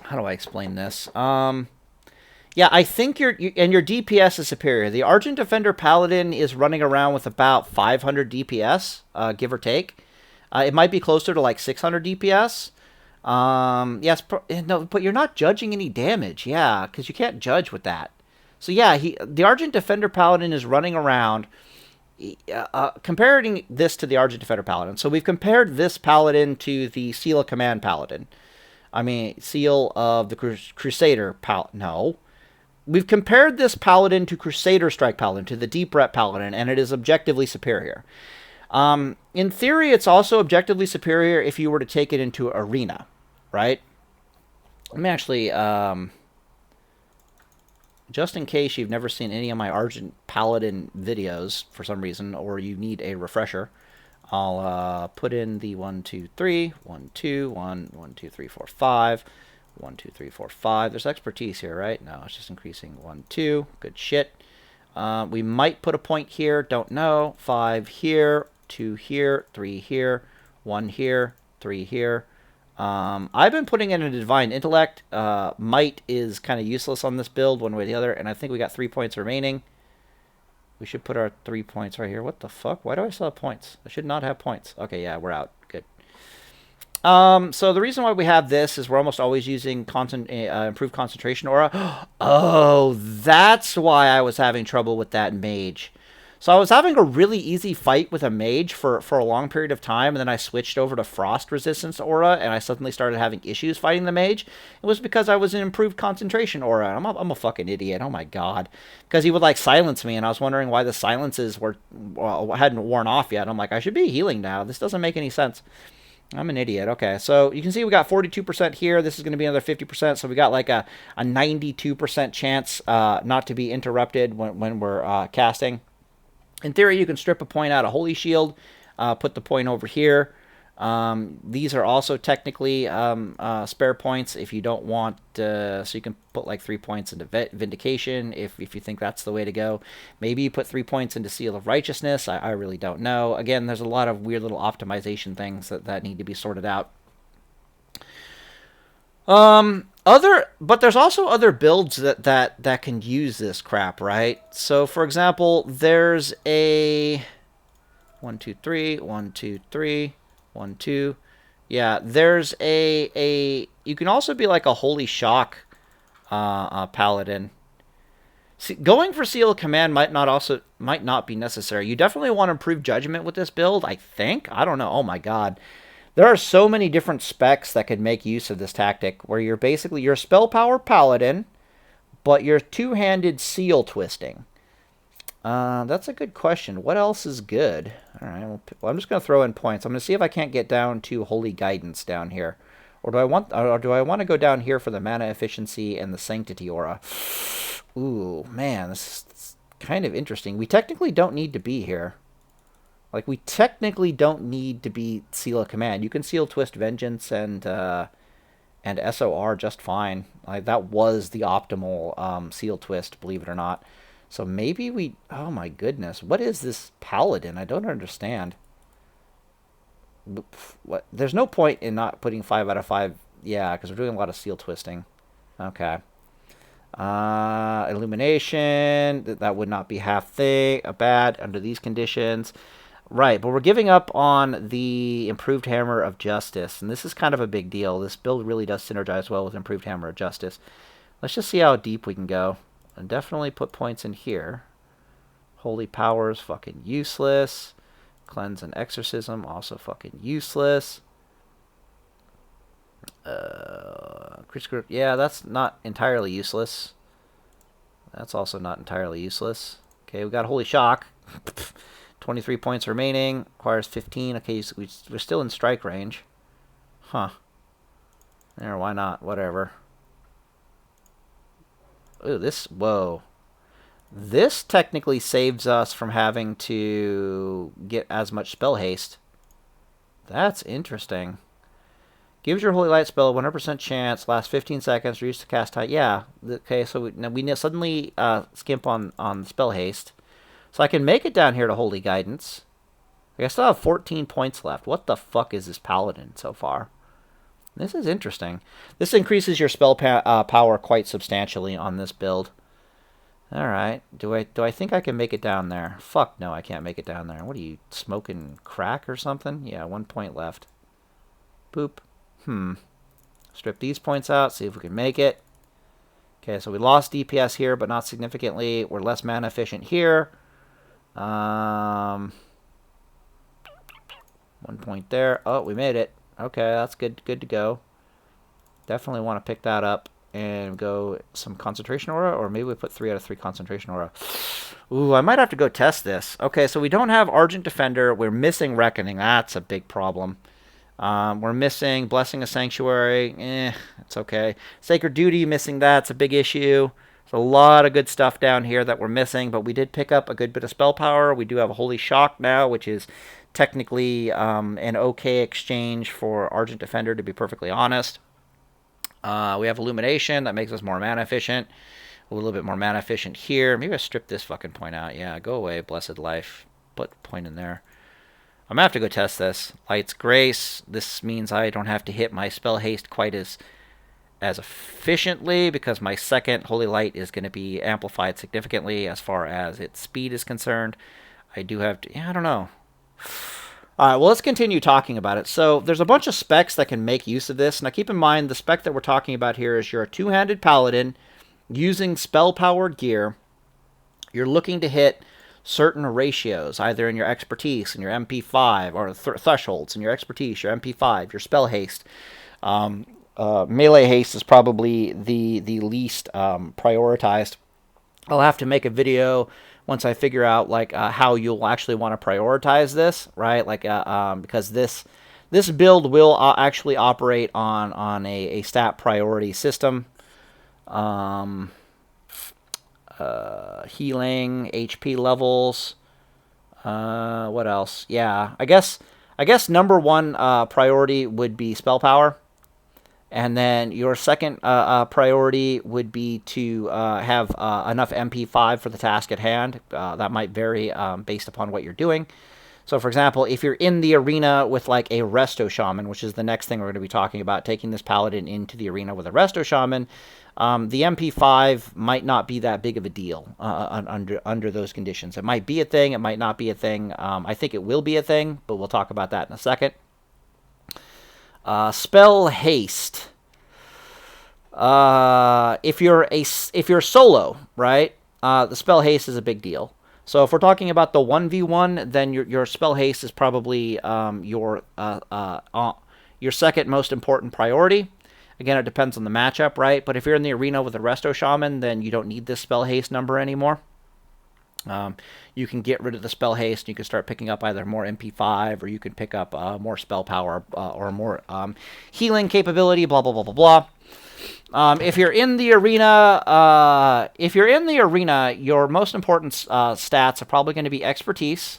how do I explain this? Yeah, I think your DPS is superior. The Argent Defender Paladin is running around with about 500 DPS, give or take. It might be closer to like 600 DPS. Yes, no, but you're not judging any damage. Yeah, because you can't judge with that. So yeah, the Argent Defender Paladin is running around. Comparing this to the Argent Defender Paladin. So we've compared this Paladin to the Seal of Command Paladin. I mean, Seal of the Crusader Paladin. No. We've compared this Paladin to Crusader Strike Paladin, to the Deep Rep Paladin, and it is objectively superior. In theory, it's also objectively superior if you were to take it into Arena, right? Let me actually, just in case you've never seen any of my Argent Paladin videos for some reason, or you need a refresher, I'll put in the 1, 2, 3, 1, 2, 1, 1, 2, 3, 4, 5, 1, 2, 3, 4, 5. There's expertise here, right? No, it's just increasing 1, 2. Good shit. We might put a point here. Don't know. 5 here, 2 here, 3 here, 1 here, 3 here. I've been putting in a Divine Intellect. Might is kind of useless on this build, one way or the other, and I think we got 3 points remaining. We should put our 3 points right here. What the fuck? Why do I still have points? I should not have points. Okay, yeah, we're out. Good. So the reason why we have this is we're almost always using improved concentration aura. Oh, that's why I was having trouble with that mage. So I was having a really easy fight with a mage for a long period of time, and then I switched over to frost resistance aura, and I suddenly started having issues fighting the mage. It was because I was in improved concentration aura. I'm a fucking idiot. Oh my god. Because he would like silence me, and I was wondering why the silences hadn't worn off yet. I'm like, I should be healing now. This doesn't make any sense. I'm an idiot. Okay, so you can see we got 42% here. This is going to be another 50%, so we got like a 92% chance not to be interrupted when we're casting. In theory, you can strip a point out of Holy Shield, put the point over here. These are also technically spare points if you don't want, so you can put like 3 points into Vindication if you think that's the way to go. Maybe you put 3 points into Seal of Righteousness. I really don't know. Again, there's a lot of weird little optimization things that need to be sorted out. But there's also other builds that can use this crap, right? So for example, there's a 1, 2, 3, 1, 2, 3, 1, 2. Yeah, there's a you can also be like a Holy Shock Paladin. See, going for Seal of Command might not be necessary. You definitely want to improve judgment with this build, I think. I don't know. Oh my god. There are so many different specs that could make use of this tactic, where you're a spell power paladin, but you're two-handed seal twisting. That's a good question. What else is good? All right, well, I'm just going to throw in points. I'm going to see if I can't get down to Holy Guidance down here, or do I want to go down here for the mana efficiency and the sanctity aura? Ooh, man, this is kind of interesting. We technically don't need to be here. Like, we technically don't need to be Seal of Command. You can Seal Twist Vengeance and SOR just fine. Like, that was the optimal Seal Twist, believe it or not. So maybe we... Oh my goodness. What is this Paladin? I don't understand. What? There's no point in not putting 5 out of 5. Yeah, because we're doing a lot of Seal Twisting. Okay. Illumination. That would not be half bad under these conditions. Right, but we're giving up on the Improved Hammer of Justice, and this is kind of a big deal. This build really does synergize well with Improved Hammer of Justice. Let's just see how deep we can go. And definitely put points in here. Holy Powers, fucking useless. Cleanse and Exorcism, also fucking useless. Yeah, that's not entirely useless. That's also not entirely useless. Okay, we got Holy Shock. 23 points remaining. Requires 15. Okay, so we're still in strike range. Huh. There, why not? Whatever. Ooh, whoa. This technically saves us from having to get as much spell haste. That's interesting. Gives your Holy Light spell a 100% chance, lasts 15 seconds, reduce the cast time. Yeah, okay, so we suddenly skimp on spell haste. So I can make it down here to Holy Guidance. I still have 14 points left. What the fuck is this Paladin so far? This is interesting. This increases your spell power quite substantially on this build. All right. Do I think I can make it down there? Fuck no, I can't make it down there. What are you, smoking crack or something? Yeah, 1 point left. Boop. Strip these points out, see if we can make it. Okay, so we lost DPS here, but not significantly. We're less mana efficient here. 1 point there. Oh, we made it. Okay, that's good to go. Definitely want to pick that up and go some concentration aura, or maybe we put 3 out of 3 concentration aura. Ooh, I might have to go test this. Okay, so we don't have Argent Defender. We're missing Reckoning. That's a big problem. We're missing Blessing of Sanctuary. It's okay. Sacred Duty, missing that. It's a big issue. There's a lot of good stuff down here that we're missing, but we did pick up a good bit of spell power. We do have a Holy Shock now, which is technically an okay exchange for Argent Defender, to be perfectly honest. We have Illumination. That makes us more mana efficient. A little bit more mana efficient here. Maybe I strip this fucking point out. Yeah, go away, Blessed Life. Put the point in there. I'm going to have to go test this. Light's Grace. This means I don't have to hit my spell haste quite as efficiently, because my second Holy Light is going to be amplified significantly as far as its speed is concerned. I do have to... Yeah, I don't know. All right, well, let's continue talking about it. So there's a bunch of specs that can make use of this. Now, keep in mind, the spec that we're talking about here is you're a two-handed paladin using spell-powered gear. You're looking to hit certain ratios, either in your expertise, in your MP5, or thresholds, in your expertise, your MP5, your spell haste. Melee haste is probably the least prioritized. I'll have to make a video once I figure out like how you'll actually want to prioritize this, right? Like because this build will actually operate on a stat priority system. Healing, HP levels. What else? Yeah, I guess number one priority would be spell power. And then your second priority would be to have enough MP5 for the task at hand. That might vary based upon what you're doing. So, for example, if you're in the arena with like a Resto Shaman, which is the next thing we're going to be talking about, taking this Paladin into the arena with a Resto Shaman, the MP5 might not be that big of a deal under those conditions. It might be a thing. It might not be a thing. I think it will be a thing, but we'll talk about that in a second. Spell haste. If you're solo, right? The spell haste is a big deal. So if we're talking about the 1v1, then your spell haste is probably your second most important priority. Again, it depends on the matchup, right? But if you're in the arena with a Resto Shaman, then you don't need this spell haste number anymore. You can get rid of the spell haste. You can start picking up either more MP5, or you can pick up more spell power or more healing capability. Blah blah blah blah blah. If you're in the arena, your most important stats are probably going to be expertise.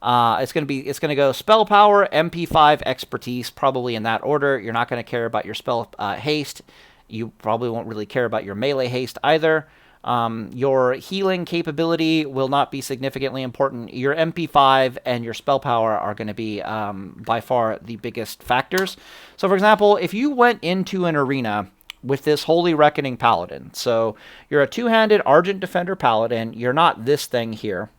It's going to go spell power, MP5, expertise, probably in that order. You're not going to care about your spell haste. You probably won't really care about your melee haste either. Your healing capability will not be significantly important. Your MP5 and your spell power are going to be by far the biggest factors. So, for example, if you went into an arena with this Holy Reckoning Paladin, so you're a two-handed Argent Defender Paladin, you're not this thing here,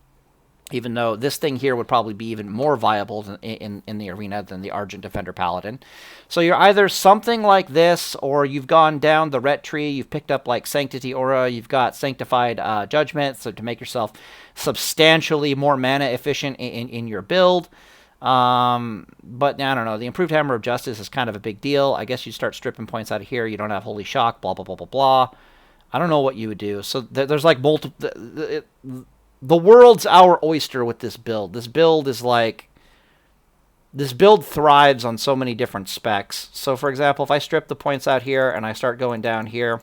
even though this thing here would probably be even more viable in the arena than the Argent Defender Paladin. So you're either something like this, or you've gone down the ret tree, you've picked up like Sanctity Aura, you've got Sanctified Judgment, so to make yourself substantially more mana efficient in your build. But I don't know, the Improved Hammer of Justice is kind of a big deal. I guess you start stripping points out of here, you don't have Holy Shock, blah, blah, blah, blah, blah. I don't know what you would do. So there's like multiple... The world's our oyster with this build. This build thrives on so many different specs. So, for example, if I strip the points out here and I start going down here,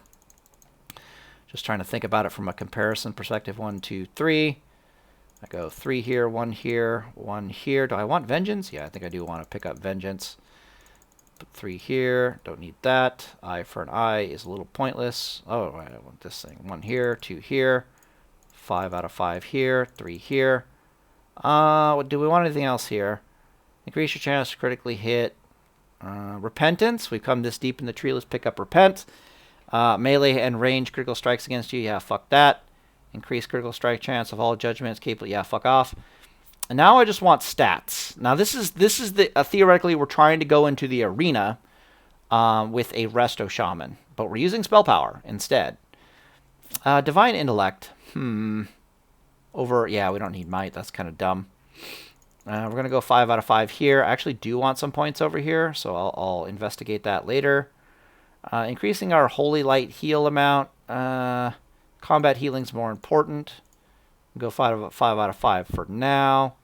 just trying to think about it from a comparison perspective, 1, 2, 3. I go 3 here, 1 here, 1 here. Do I want Vengeance? Yeah, I think I do want to pick up Vengeance. Put 3 here. Don't need that. Eye for an eye is a little pointless. Oh, I want this thing. 1 here, 2 here. 5 out of 5 here, 3 here. Do we want anything else here? Increase your chance to critically hit. Repentance. We've come this deep in the tree. Let's pick up Repent. Melee and range critical strikes against you. Yeah, fuck that. Increase critical strike chance of all judgments capable. Yeah, fuck off. And now I just want stats. Now this is the theoretically we're trying to go into the arena with a Resto Shaman, but we're using spell power instead. Divine Intellect. Yeah, we don't need Might. That's kind of dumb. We're going to go 5 out of 5 here. I actually do want some points over here, so I'll investigate that later. Increasing our Holy Light heal amount. Combat healing's more important. Go 5 out of 5 for now.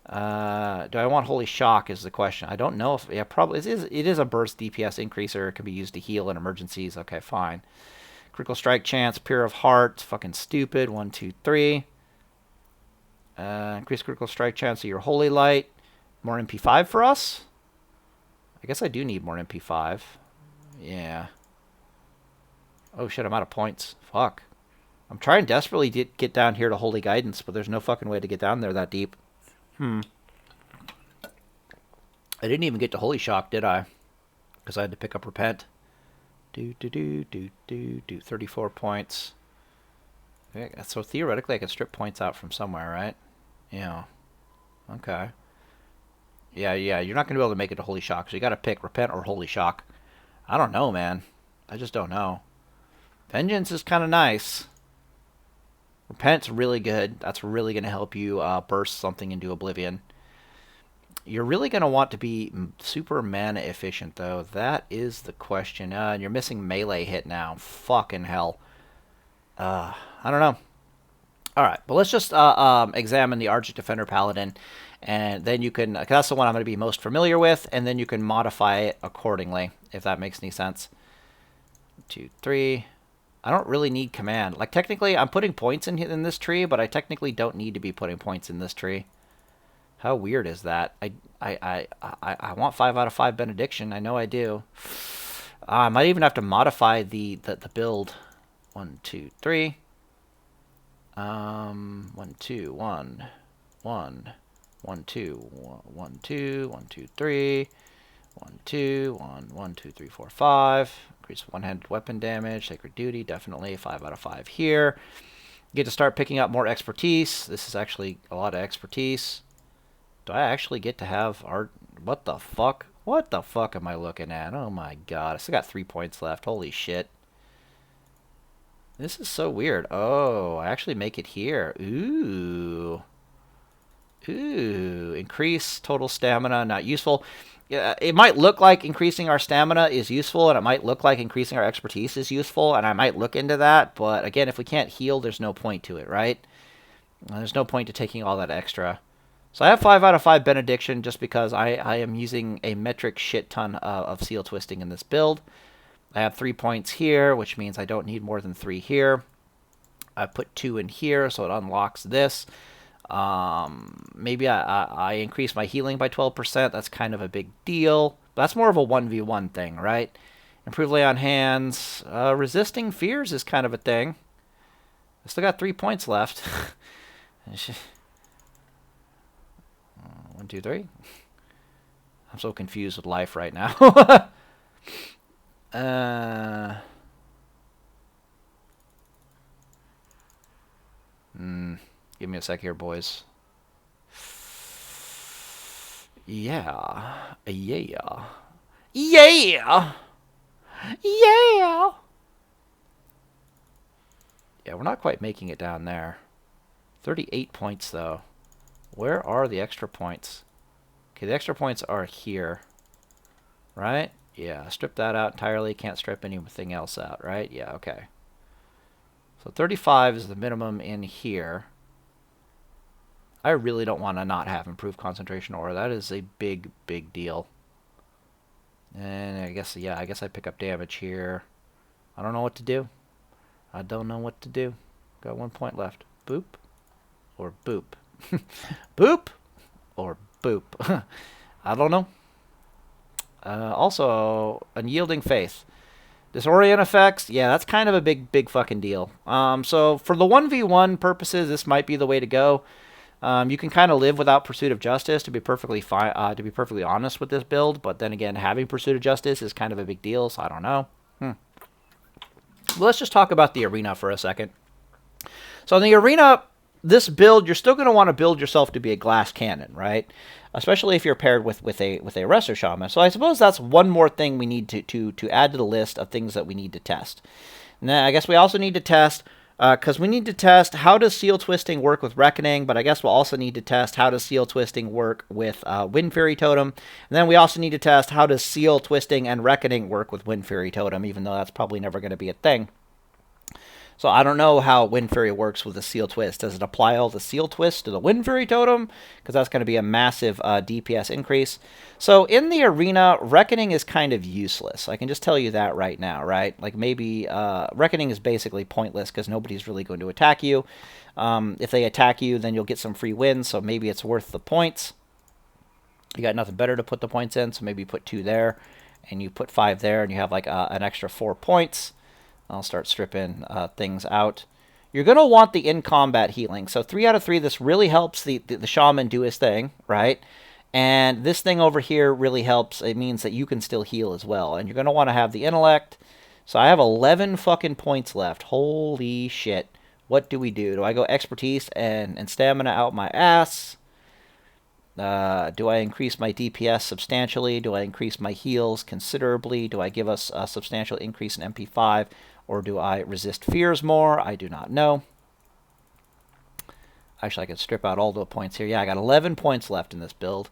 Do I want Holy Shock is the question. I don't know if... Yeah, probably. It is a burst DPS increaser. It can be used to heal in emergencies. Okay, fine. Critical strike chance. Pure of Heart. Fucking stupid. 1, 2, 3. Increase critical strike chance of your Holy Light. More MP5 for us? I guess I do need more MP5. Yeah. Oh shit, I'm out of points. Fuck. I'm trying desperately to get down here to Holy Guidance, but there's no fucking way to get down there that deep. I didn't even get to Holy Shock, did I? Because I had to pick up Repent. 34 points. Okay, so theoretically I could strip points out from somewhere, right? Yeah. Okay. Yeah, you're not going to be able to make it to Holy Shock, so you got to pick Repent or Holy Shock. I don't know, man. I just don't know. Vengeance is kind of nice. Repent's really good. That's really going to help you burst something into oblivion. You're really going to want to be super mana efficient, though. That is the question. And you're missing melee hit now. Fucking hell. I don't know. All right, but let's just examine the Argent Defender Paladin, and then you can... That's the one I'm going to be most familiar with, and then you can modify it accordingly, if that makes any sense. 2, 3... I don't really need command. Like, technically, I'm putting points in this tree, but I technically don't need to be putting points in this tree. How weird is that? I want 5 out of 5 Benediction. I know I do. I might even have to modify the build. 1, 2, 3. 1, 2, 1. 1. 1, 2. 1, 2. 1, 2, 3. 1, 2. 1, 1, 2, 3, 4, 5. Increase one-handed weapon damage. Sacred Duty, definitely. 5 out of 5 here. You get to start picking up more expertise. This is actually a lot of expertise. Do I actually get to have art? What the fuck? What the fuck am I looking at? Oh my god. I still got 3 points left. Holy shit. This is so weird. Oh, I actually make it here. Ooh. Ooh. Increase total stamina. Not useful. It might look like increasing our stamina is useful, and it might look like increasing our expertise is useful, and I might look into that, but again, if we can't heal, there's no point to it, right? There's no point to taking all that extra. So I have 5 out of 5 Benediction just because I am using a metric shit ton of Seal Twisting in this build. I have 3 points here, which means I don't need more than 3 here. I put 2 in here, so it unlocks this. Maybe I increase my healing by 12%. That's kind of a big deal. But that's more of a 1v1 thing, right? Improve lay on hands. Resisting fears is kind of a thing. I still got 3 points left. 1, 2, 3. I'm so confused with life right now. Give me a sec here, boys. Yeah. Yeah. Yeah! Yeah! Yeah, we're not quite making it down there. 38 points, though. Where are the extra points? Okay, the extra points are here. Right? Yeah, strip that out entirely. Can't strip anything else out, right? Yeah, okay. So 35 is the minimum in here. I really don't want to not have improved concentration aura. That is a big, big deal. And I guess, yeah, I guess I pick up damage here. I don't know what to do. I don't know what to do. Got 1 point left. Boop or boop. Boop or boop. I don't know. Also, Unyielding Faith. Disorient effects, yeah, that's kind of a big fucking deal. So for the 1v1 purposes, this might be the way to go. You can kind of live without Pursuit of Justice, to be perfectly fine. To be perfectly honest with this build, but then again, having Pursuit of Justice is kind of a big deal, so I don't know. Well, let's just talk about the arena for a second. So in the arena, this build, you're still going to want to build yourself to be a glass cannon, right? Especially if you're paired with a Resto Shaman. So I suppose that's one more thing we need to add to the list of things that we need to test. And then I guess we also need to test, because we need to test how does Seal Twisting work with Reckoning, but I guess we'll also need to test how does Seal Twisting work with Wind Fairy Totem. And then we also need to test how does Seal Twisting and Reckoning work with Wind Fairy Totem, even though that's probably never going to be a thing. So I don't know how Wind Fairy works with the Seal Twist. Does it apply all the Seal Twist to the Wind Fairy Totem? Because that's going to be a massive DPS increase. So in the arena, Reckoning is kind of useless. I can just tell you that right now, right? Like maybe Reckoning is basically pointless because nobody's really going to attack you. If they attack you, then you'll get some free wins, so maybe it's worth the points. You got nothing better to put the points in, so maybe you put 2 there, and you put 5 there, and you have like an extra 4 points. I'll start stripping things out. You're going to want the in-combat healing. So 3 out of 3, this really helps the shaman do his thing, right? And this thing over here really helps. It means that you can still heal as well. And you're going to want to have the intellect. So I have 11 fucking points left. Holy shit. What do we do? Do I go expertise and stamina out my ass? Do I increase my DPS substantially? Do I increase my heals considerably? Do I give us a substantial increase in MP5? Or do I resist fears more? I do not know. Actually, I could strip out all the points here. Yeah, I got 11 points left in this build.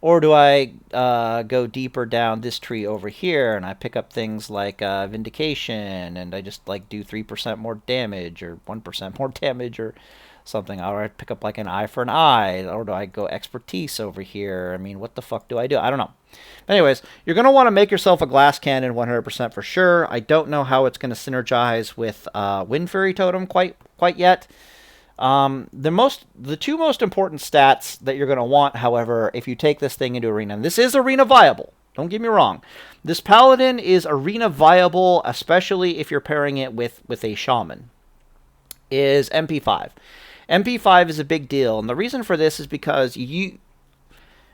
Or do I go deeper down this tree over here and I pick up things like Vindication and I just like do 3% more damage or 1% more damage or something? Or I pick up like an eye for an eye. Or do I go expertise over here? I mean, what the fuck do I do? I don't know. But anyways, you're going to want to make yourself a glass cannon 100% for sure. I don't know how it's going to synergize with Wind Fairy Totem quite yet. The 2 most important stats that you're going to want, however, if you take this thing into arena, and this is arena viable, don't get me wrong. This Paladin is arena viable, especially if you're pairing it with a shaman, is MP5. MP5 is a big deal, and the reason for this is because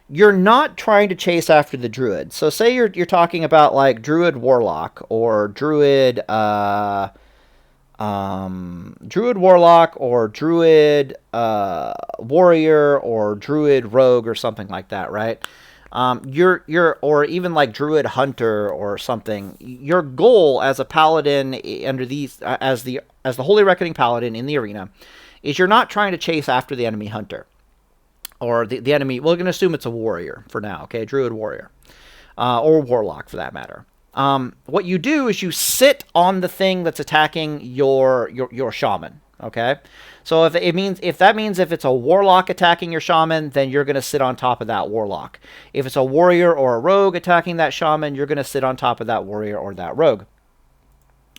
you're not trying to chase after the druid. So say you're talking about like druid warlock or druid warlock or druid warrior or druid rogue or something like that, right? Or even like druid hunter or something. Your goal as a paladin under these as the Holy Reckoning paladin in the arena is you're not trying to chase after the enemy hunter. Or the enemy, we're going to assume it's a warrior for now, okay? Druid warrior. Or warlock, for that matter. What you do is you sit on the thing that's attacking your shaman, okay? So if it's a warlock attacking your shaman, then you're going to sit on top of that warlock. If it's a warrior or a rogue attacking that shaman, you're going to sit on top of that warrior or that rogue.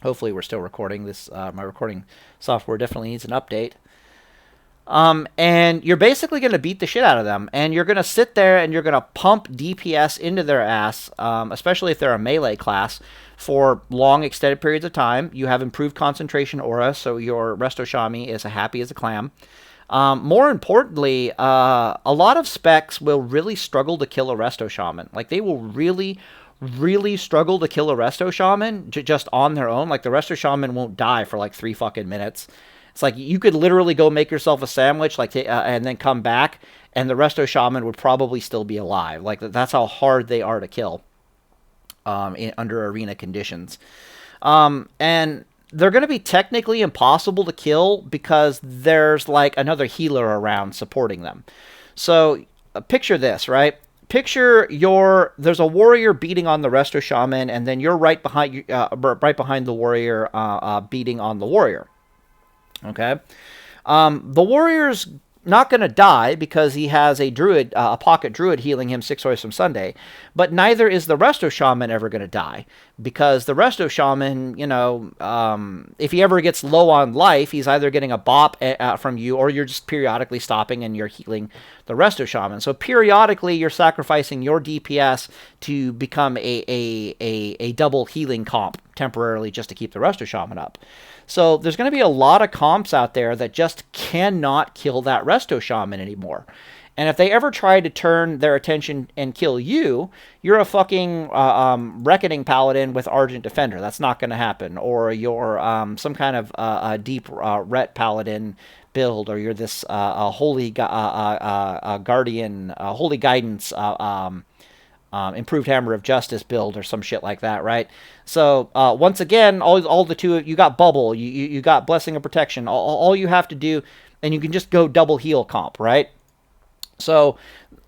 Hopefully we're still recording this. My recording software definitely needs an update. And you're basically going to beat the shit out of them, and you're going to sit there and you're going to pump DPS into their ass, especially if they're a melee class, for long extended periods of time. You have improved concentration aura, so your Resto Shami is happy as a clam. More importantly, a lot of specs will really struggle to kill a Resto Shaman. Like, they will really struggle to kill a Resto Shaman just on their own. Like, the Resto Shaman won't die for like 3 fucking minutes. It's like you could literally go make yourself a sandwich, like, and then come back, and the Resto Shaman would probably still be alive. Like, that's how hard they are to kill under arena conditions. And they're going to be technically impossible to kill because there's like another healer around supporting them. So picture this, right? Picture there's a warrior beating on the Resto Shaman, and then you're right behind the warrior beating on the warrior. Okay, the warrior's not going to die because he has a druid, a pocket druid healing him 6 hours from Sunday, but neither is the Resto Shaman ever going to die because the Resto Shaman, if he ever gets low on life, he's either getting a bop from you or you're just periodically stopping and you're healing the Resto Shaman. So periodically you're sacrificing your DPS to become a double healing comp temporarily just to keep the Resto Shaman up. So there's going to be a lot of comps out there that just cannot kill that Resto Shaman anymore. And if they ever try to turn their attention and kill you, you're a fucking Reckoning Paladin with Argent Defender. That's not going to happen. Or you're some kind of deep Ret Paladin build, or you're this Holy Guardian, Holy Guidance, Improved Hammer of Justice build, or some shit like that, right? So once again, all the two, you got Bubble, you got Blessing of Protection. All you have to do, and you can just go double heal comp, right? So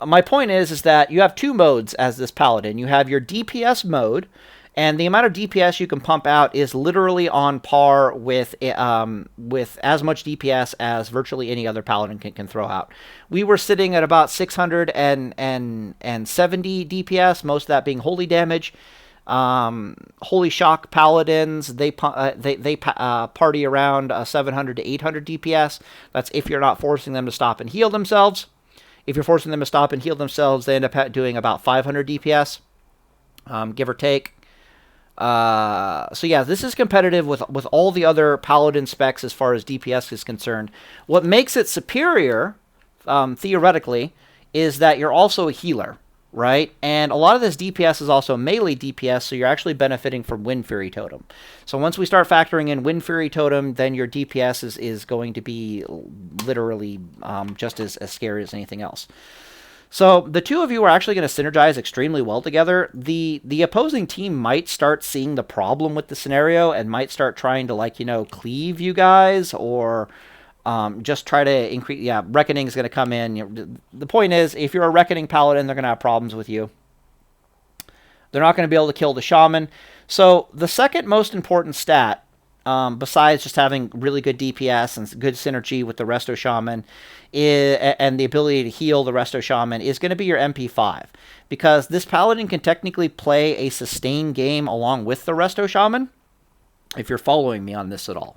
my point is that you have two modes as this Paladin. You have your DPS mode, and the amount of DPS you can pump out is literally on par with as much DPS as virtually any other Paladin can throw out. We were sitting at about 670 DPS, most of that being holy damage. Holy Shock Paladins, they party around 700 to 800 DPS. That's if you're not forcing them to stop and heal themselves. If you're forcing them to stop and heal themselves, they end up doing about 500 DPS, give or take. So yeah, this is competitive with all the other Paladin specs as far as DPS is concerned. What makes it superior, theoretically, is that you're also a healer, right? And a lot of this DPS is also melee DPS, so you're actually benefiting from Wind Fury Totem. So once we start factoring in Wind Fury Totem, then your DPS is going to be literally just as scary as anything else. So the two of you are actually going to synergize extremely well together. The opposing team might start seeing the problem with the scenario and might start trying to, like, cleave you guys, or just try to increase. Yeah, Reckoning is going to come in. The point is, if you're a Reckoning Paladin, they're going to have problems with you. They're not going to be able to kill the Shaman. So the second most important stat, besides just having really good DPS and good synergy with the Resto Shaman, and the ability to heal the Resto Shaman, is going to be your MP5. Because this Paladin can technically play a sustained game along with the Resto Shaman, if you're following me on this at all.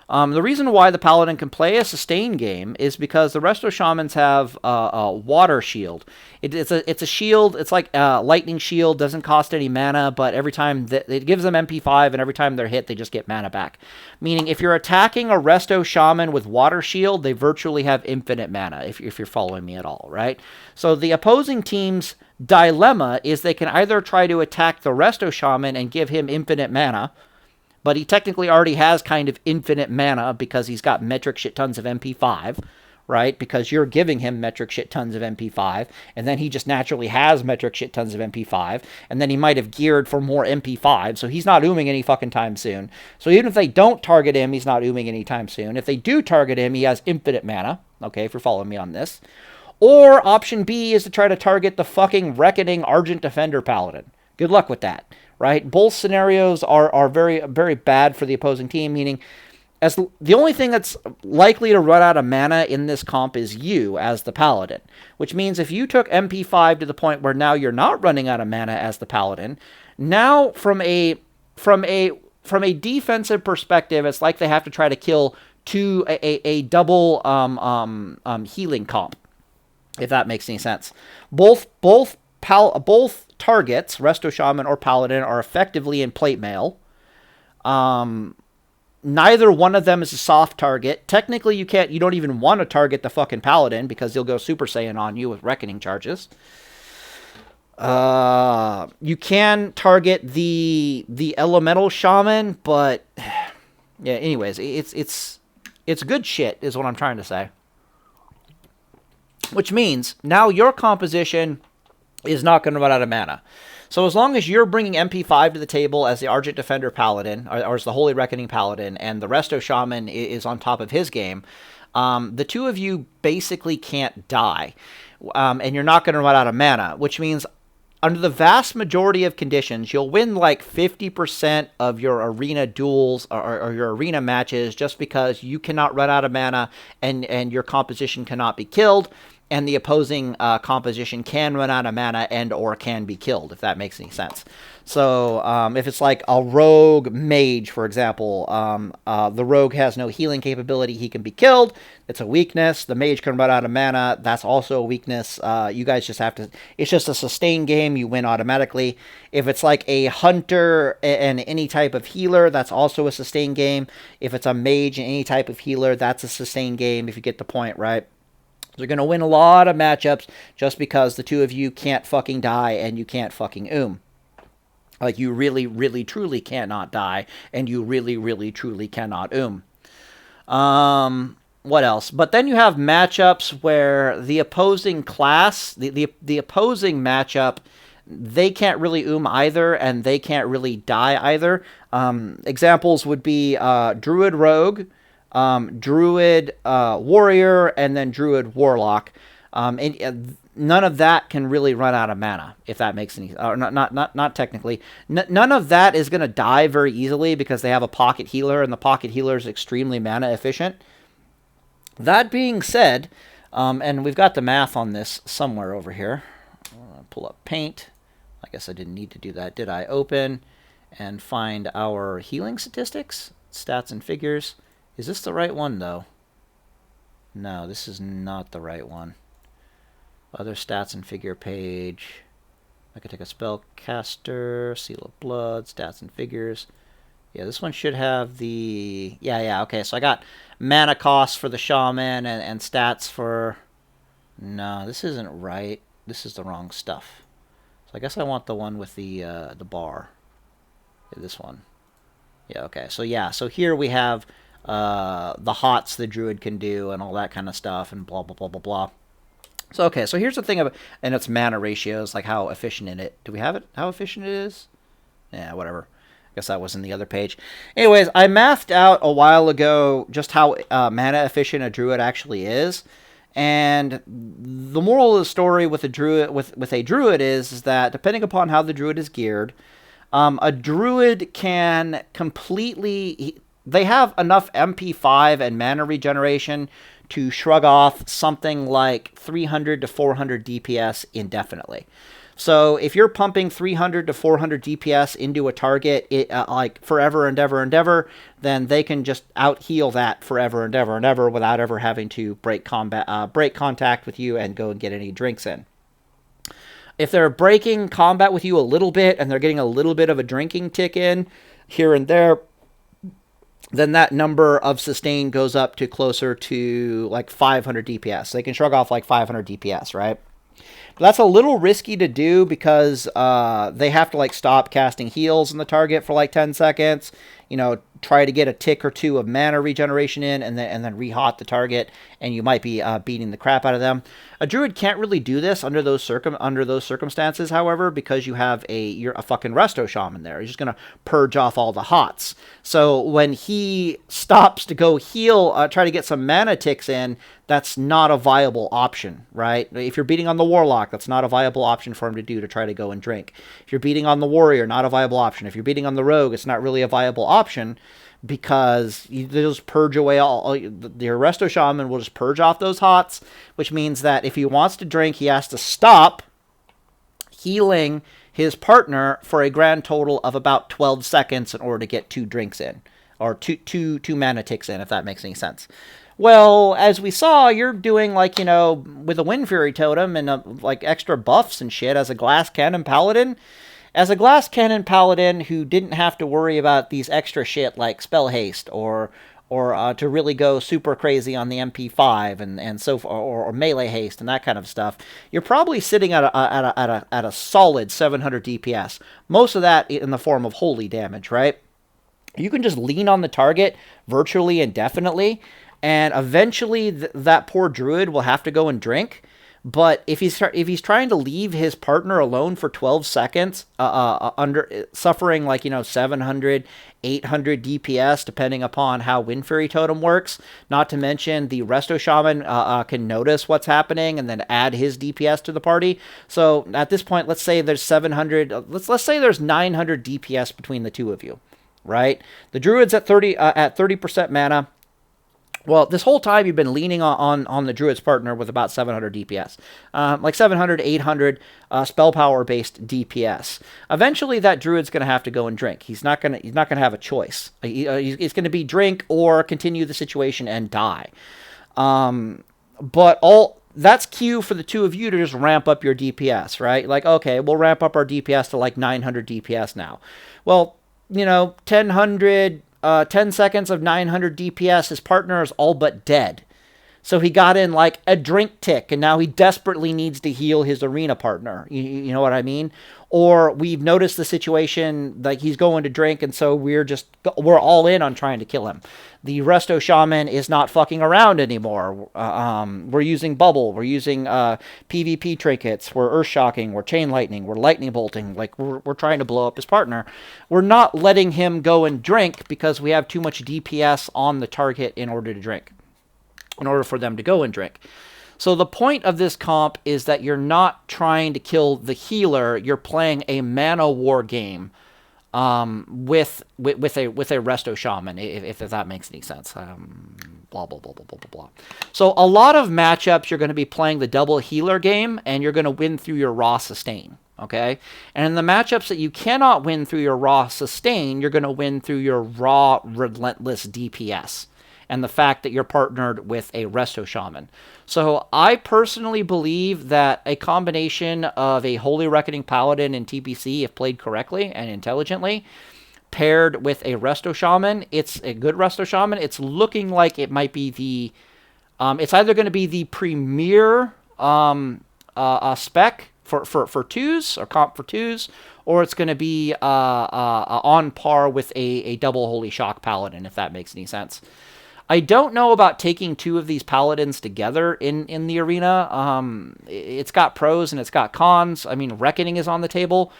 The reason why the Paladin can play a sustained game is because the Resto Shamans have a water shield. It's a shield. It's like a lightning shield. Doesn't cost any mana, but every time it gives them MP5, and every time they're hit, they just get mana back. Meaning, if you're attacking a Resto Shaman with water shield, they virtually have infinite mana, if you're following me at all, right? So the opposing team's dilemma is they can either try to attack the Resto Shaman and give him infinite mana, but he technically already has kind of infinite mana because he's got metric shit tons of MP5, right? Because you're giving him metric shit tons of MP5, and then he just naturally has metric shit tons of MP5, and then he might have geared for more MP5, so he's not ooming any fucking time soon. So even if they don't target him, he's not ooming anytime soon. If they do target him, he has infinite mana, okay, if you're following me on this. Or option B is to try to target the fucking Reckoning Argent Defender Paladin. Good luck with that. Right? Both scenarios are very, very bad for the opposing team, meaning as the only thing that's likely to run out of mana in this comp is you as the Paladin, which means if you took MP5 to the point where now you're not running out of mana as the Paladin, now from a defensive perspective, it's like they have to try to kill a double healing comp, if that makes any sense. Both targets, Resto Shaman or Paladin, are effectively in plate mail. Neither one of them is a soft target. Technically, you don't even want to target the fucking Paladin because he'll go Super Saiyan on you with Reckoning charges. You can target the Elemental Shaman, but yeah. Anyways, it's good shit, is what I'm trying to say. Which means now your composition is not going to run out of mana. So as long as you're bringing MP5 to the table as the Argent Defender Paladin, or as the Holy Reckoning Paladin, and the Resto Shaman is on top of his game, the two of you basically can't die. And you're not going to run out of mana, which means under the vast majority of conditions, you'll win like 50% of your arena duels or your arena matches just because you cannot run out of mana and your composition cannot be killed. and the opposing composition can run out of mana and or can be killed, if that makes any sense. So if it's like a rogue mage, for example, the rogue has no healing capability, he can be killed. It's a weakness. The mage can run out of mana. That's also a weakness. You guys just have to... It's just a sustained game. You win automatically. If it's like a hunter and any type of healer, that's also a sustained game. If it's a mage and any type of healer, that's a sustained game, if you get the point, right? You're going to win a lot of matchups just because the two of you can't fucking die and you can't fucking Like, you really, really, truly cannot die, and you really, really, truly cannot What else? But then you have matchups where the opposing class, the opposing matchup, they can't really either, and they can't really die either. Examples would be Druid Rogue, Druid Warrior, and then Druid Warlock. None of that can really run out of mana, if that makes any... not technically. None of that is going to die very easily because they have a pocket healer, and the pocket healer is extremely mana efficient. That being said, and we've got the math on this somewhere over here. I'll pull up Paint. I guess I didn't need to do that, did I? Open and find our healing statistics, stats and figures. Is this the right one, though? No, this is not the right one. Other stats and figure page. I could take a spellcaster, Seal of Blood, stats and figures. Yeah, this one should have the... Yeah, okay. So I got mana costs for the shaman and stats for... No, this isn't right. This is the wrong stuff. So I guess I want the one with the bar. Yeah, this one. Yeah, okay. So yeah, so here we have the hots the druid can do and all that kind of stuff and blah, blah, blah, blah, blah. So, okay, so here's the thing about, and it's mana ratios, like how efficient in it. Do we have it? How efficient it is? Yeah, whatever. I guess that was in the other page. Anyways, I mathed out a while ago just how mana efficient a druid actually is. And the moral of the story with a druid is that depending upon how the druid is geared, a druid can completely... They have enough MP5 and mana regeneration to shrug off something like 300 to 400 DPS indefinitely. So if you're pumping 300 to 400 DPS into a target like forever and ever, then they can just out-heal that forever and ever without ever having to break contact with you and go and get any drinks in. If they're breaking combat with you a little bit and they're getting a little bit of a drinking tick in here and there, then that number of sustain goes up to closer to like 500 DPS. They can shrug off like 500 DPS, right? But that's a little risky to do because they have to like stop casting heals on the target for like 10 seconds. You know, try to get a tick or two of mana regeneration in, and then re-hot the target, and you might be beating the crap out of them. A druid can't really do this under those circumstances, however, because you're a fucking resto shaman there. He's just gonna purge off all the hots. So when he stops to go heal, try to get some mana ticks in, that's not a viable option, right? If you're beating on the warlock, that's not a viable option for him to do, to try to go and drink. If you're beating on the warrior, not a viable option. If you're beating on the rogue, it's not really a viable option, because they'll just purge away your resto shaman will just purge off those hots, which means that if he wants to drink, he has to stop healing his partner for a grand total of about 12 seconds in order to get 2 drinks in, or two mana ticks in, if that makes any sense. Well, as we saw, you're doing, like, you know, with a Wind Fury Totem and like extra buffs and shit as a Glass Cannon Paladin. As a Glass Cannon Paladin who didn't have to worry about these extra shit like Spell Haste or to really go super crazy on the MP5 and so far, or Melee Haste and that kind of stuff, you're probably sitting at a solid 700 DPS. Most of that in the form of holy damage, right? You can just lean on the target virtually indefinitely, and eventually that poor druid will have to go and drink. But if he's trying to leave his partner alone for 12 seconds, under suffering like, you know, 700, 800 DPS, depending upon how Wind Fury Totem works, not to mention the Resto Shaman can notice what's happening and then add his DPS to the party. So at this point, let's say there's 700, let's say there's 900 DPS between the two of you, right? The druid's at 30% mana. Well, this whole time you've been leaning on the Druid's partner with about 700 DPS. Like 700, 800 spell power based DPS. Eventually that Druid's going to have to go and drink. He's not going to have a choice. He's going to be drink or continue the situation and die. But that's cue for the two of you to just ramp up your DPS, right? Like, okay, we'll ramp up our DPS to like 900 DPS now. Well, 10 seconds of 900 DPS, his partner is all but dead. So he got in like a drink tick, and now he desperately needs to heal his arena partner. You know what I mean? Or we've noticed the situation, like he's going to drink, and so we're all in on trying to kill him. The Resto Shaman is not fucking around anymore. We're using Bubble. We're using PvP trinkets. We're Earth Shocking. We're Chain Lightning. We're Lightning Bolting. Like, we're trying to blow up his partner. We're not letting him go and drink because we have too much DPS on the target in order to drink. In order for them to go and drink. So the point of this comp is that you're not trying to kill the healer. You're playing a mana war game with a Resto Shaman, if that makes any sense. Blah, blah, blah, blah, blah, blah, blah. So a lot of matchups, you're going to be playing the double healer game, and you're going to win through your raw sustain. Okay? And in the matchups that you cannot win through your raw sustain, you're going to win through your raw relentless DPS. And the fact that you're partnered with a Resto Shaman. So I personally believe that a combination of a Holy Reckoning Paladin and TBC, if played correctly and intelligently, paired with a Resto Shaman, it's a good Resto Shaman. It's looking like it might be the... it's either going to be the premier spec for twos, or comp for twos, or it's going to be on par with a double Holy Shock Paladin, if that makes any sense. I don't know about taking two of these paladins together in the arena. It's got pros and it's got cons. I mean, Reckoning is on the table.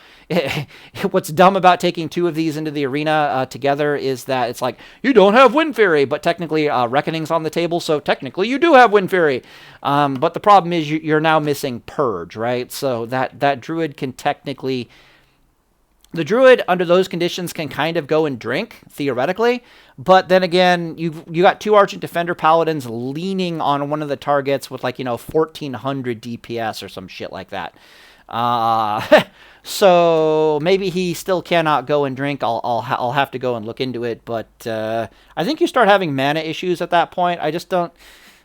What's dumb about taking two of these into the arena together is that it's like, you don't have Wind Fury, but technically Reckoning's on the table, so technically you do have Wind Fury. But the problem is you're now missing Purge, right? So that Druid can technically... The Druid, under those conditions, can kind of go and drink, theoretically. But then again, you got two Argent Defender Paladins leaning on one of the targets with, 1,400 DPS or some shit like that. So maybe he still cannot go and drink. I'll have to go and look into it. But I think you start having mana issues at that point.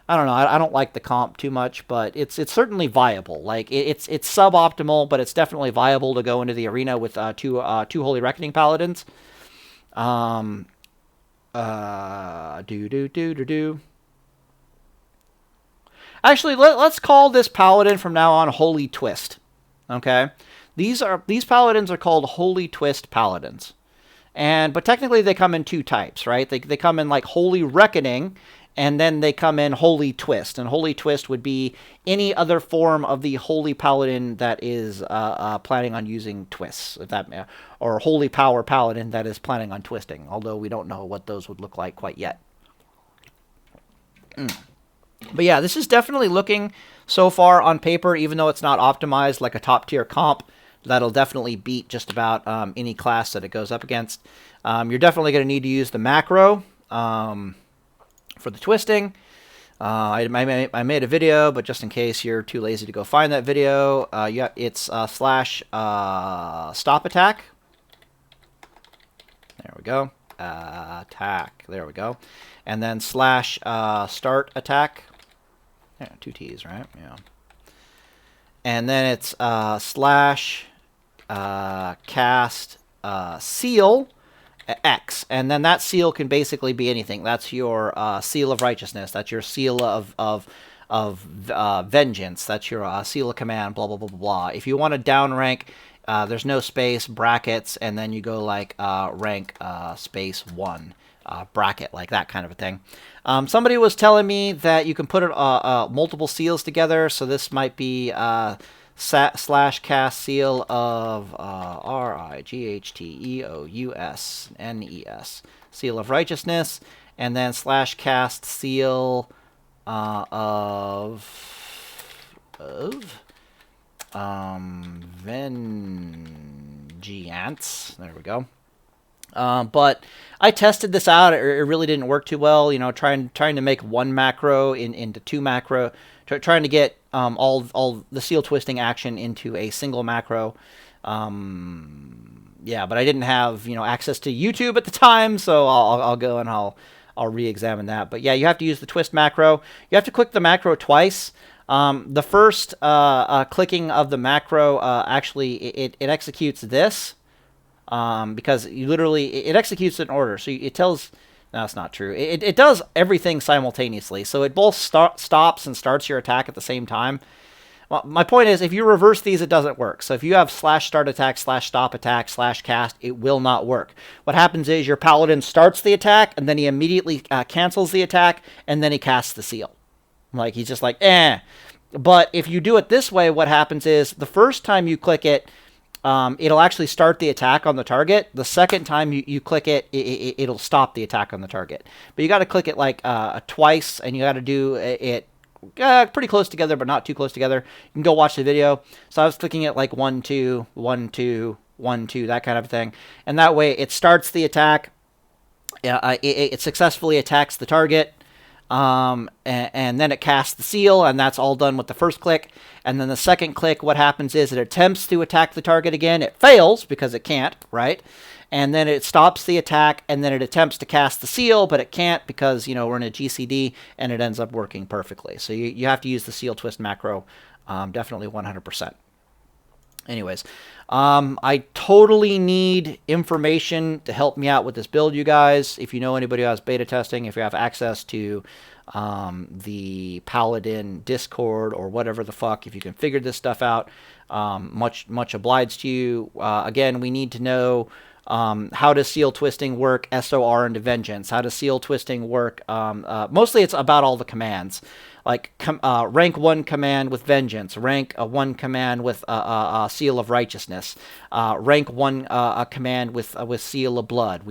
I don't know. I don't like the comp too much, but it's certainly viable. Like it's suboptimal, but it's definitely viable to go into the arena with two Holy Reckoning Paladins. Actually, let's call this Paladin from now on Holy Twist. Okay, these Paladins are called Holy Twist Paladins, but technically they come in two types, right? They come in like Holy Reckoning. And then they come in Holy Twist. And Holy Twist would be any other form of the Holy Paladin that is planning on using twists, or Holy Power Paladin that is planning on twisting. Although we don't know what those would look like quite yet. But yeah, this is definitely looking so far on paper, even though it's not optimized like a top tier comp, that'll definitely beat just about any class that it goes up against. You're definitely going to need to use the macro. For the twisting. I made a video, but just in case you're too lazy to go find that video, it's slash stop attack. There we go. Attack. There we go. And then slash start attack. Yeah, two T's, right? Yeah. And then it's slash cast seal X, and then that seal can basically be anything. That's your seal of righteousness. That's your seal of vengeance. That's your seal of command. Blah blah blah blah blah. If you want to down rank, there's no space, brackets, and then you go like rank space 1 bracket, like that kind of a thing. Somebody was telling me that you can put multiple seals together, so this might be slash cast seal of RIGHTEOUSNES, seal of righteousness, and then slash cast seal of vengeance. There we go. But I tested this out. It really didn't work too well. You know, trying to make one macro into two macro, trying to get all the seal twisting action into a single macro. Yeah, but I didn't have access to YouTube at the time, so I'll go and I'll re-examine that. But yeah, you have to use the twist macro. You have to click the macro twice. The first clicking of the macro actually it executes this. Because you literally, it executes in order. So it tells, no, that's not true. It does everything simultaneously. So it both stops and starts your attack at the same time. Well, my point is, if you reverse these, it doesn't work. So if you have /start attack, /stop attack, /cast, it will not work. What happens is your Paladin starts the attack, and then he immediately cancels the attack, and then he casts the seal. Like, he's just like, eh. But if you do it this way, what happens is, the first time you click it, it'll actually start the attack on the target. The second time you click it, it'll stop the attack on the target. But you got to click it like twice, and you got to do it pretty close together, but not too close together. You can go watch the video. So I was clicking it like 1, 2, 1, 2, 1, 2, that kind of thing. And that way it starts the attack. It successfully attacks the target. And then it casts the seal, and that's all done with the first click. And then the second click, what happens is it attempts to attack the target again. It fails because it can't, right? And then it stops the attack, and then it attempts to cast the seal, but it can't because, we're in a GCD, and it ends up working perfectly. So you have to use the seal twist macro, definitely 100%. Anyways, I totally need information to help me out with this build, you guys. If you know anybody who has beta testing, if you have access to the Paladin Discord or whatever the fuck, if you can figure this stuff out, much obliged to you. Again, we need to know how does seal twisting work, SOR into Vengeance. How does seal twisting work? Mostly it's about all the commands. Like rank 1 command with Vengeance, rank 1 command with Seal of Righteousness, rank 1 command with Seal of Blood.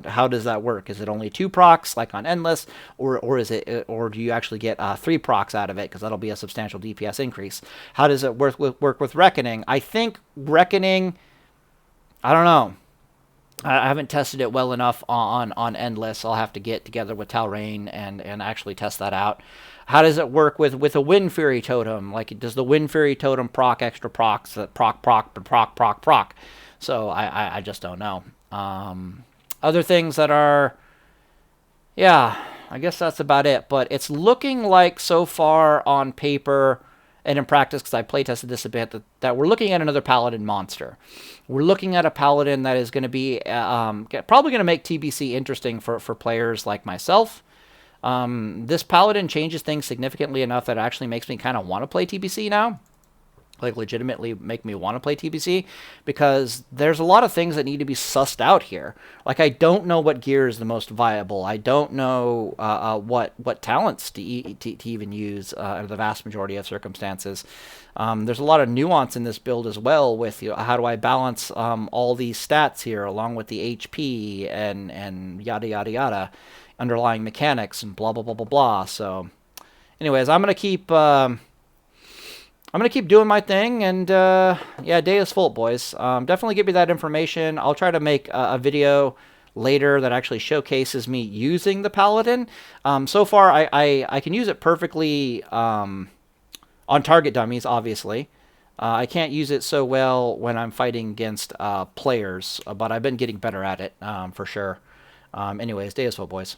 How does that work? Is it only 2 procs like on Endless, or is it, or do you actually get 3 procs out of it? Because that'll be a substantial DPS increase. How does it work with Reckoning? I think Reckoning, I don't know. I haven't tested it well enough on Endless. I'll have to get together with Talrain and actually test that out. How does it work with a Wind Fury Totem? Like, does the Wind Fury Totem proc extra procs that proc? So I just don't know. Other things that are, yeah, I guess that's about it. But it's looking like so far on paper and in practice, because I playtested this a bit, that we're looking at another Paladin monster. We're looking at a Paladin that is going to be probably going to make TBC interesting for players like myself. This Paladin changes things significantly enough that it actually makes me kind of want to play TBC now. Like, legitimately make me want to play TBC, because there's a lot of things that need to be sussed out here. Like, I don't know what gear is the most viable. I don't know what talents to even use in the vast majority of circumstances. There's a lot of nuance in this build as well with, how do I balance all these stats here along with the HP and yada yada yada, underlying mechanics and blah blah blah blah blah. So anyways, I'm gonna keep doing my thing, and yeah, day is full, boys. Definitely give me that information. I'll try to make a video later that actually showcases me using the Paladin. So far, I can use it perfectly on target dummies, obviously. I can't use it so well when I'm fighting against players, but I've been getting better at it, for sure. Anyways, day is full, boys.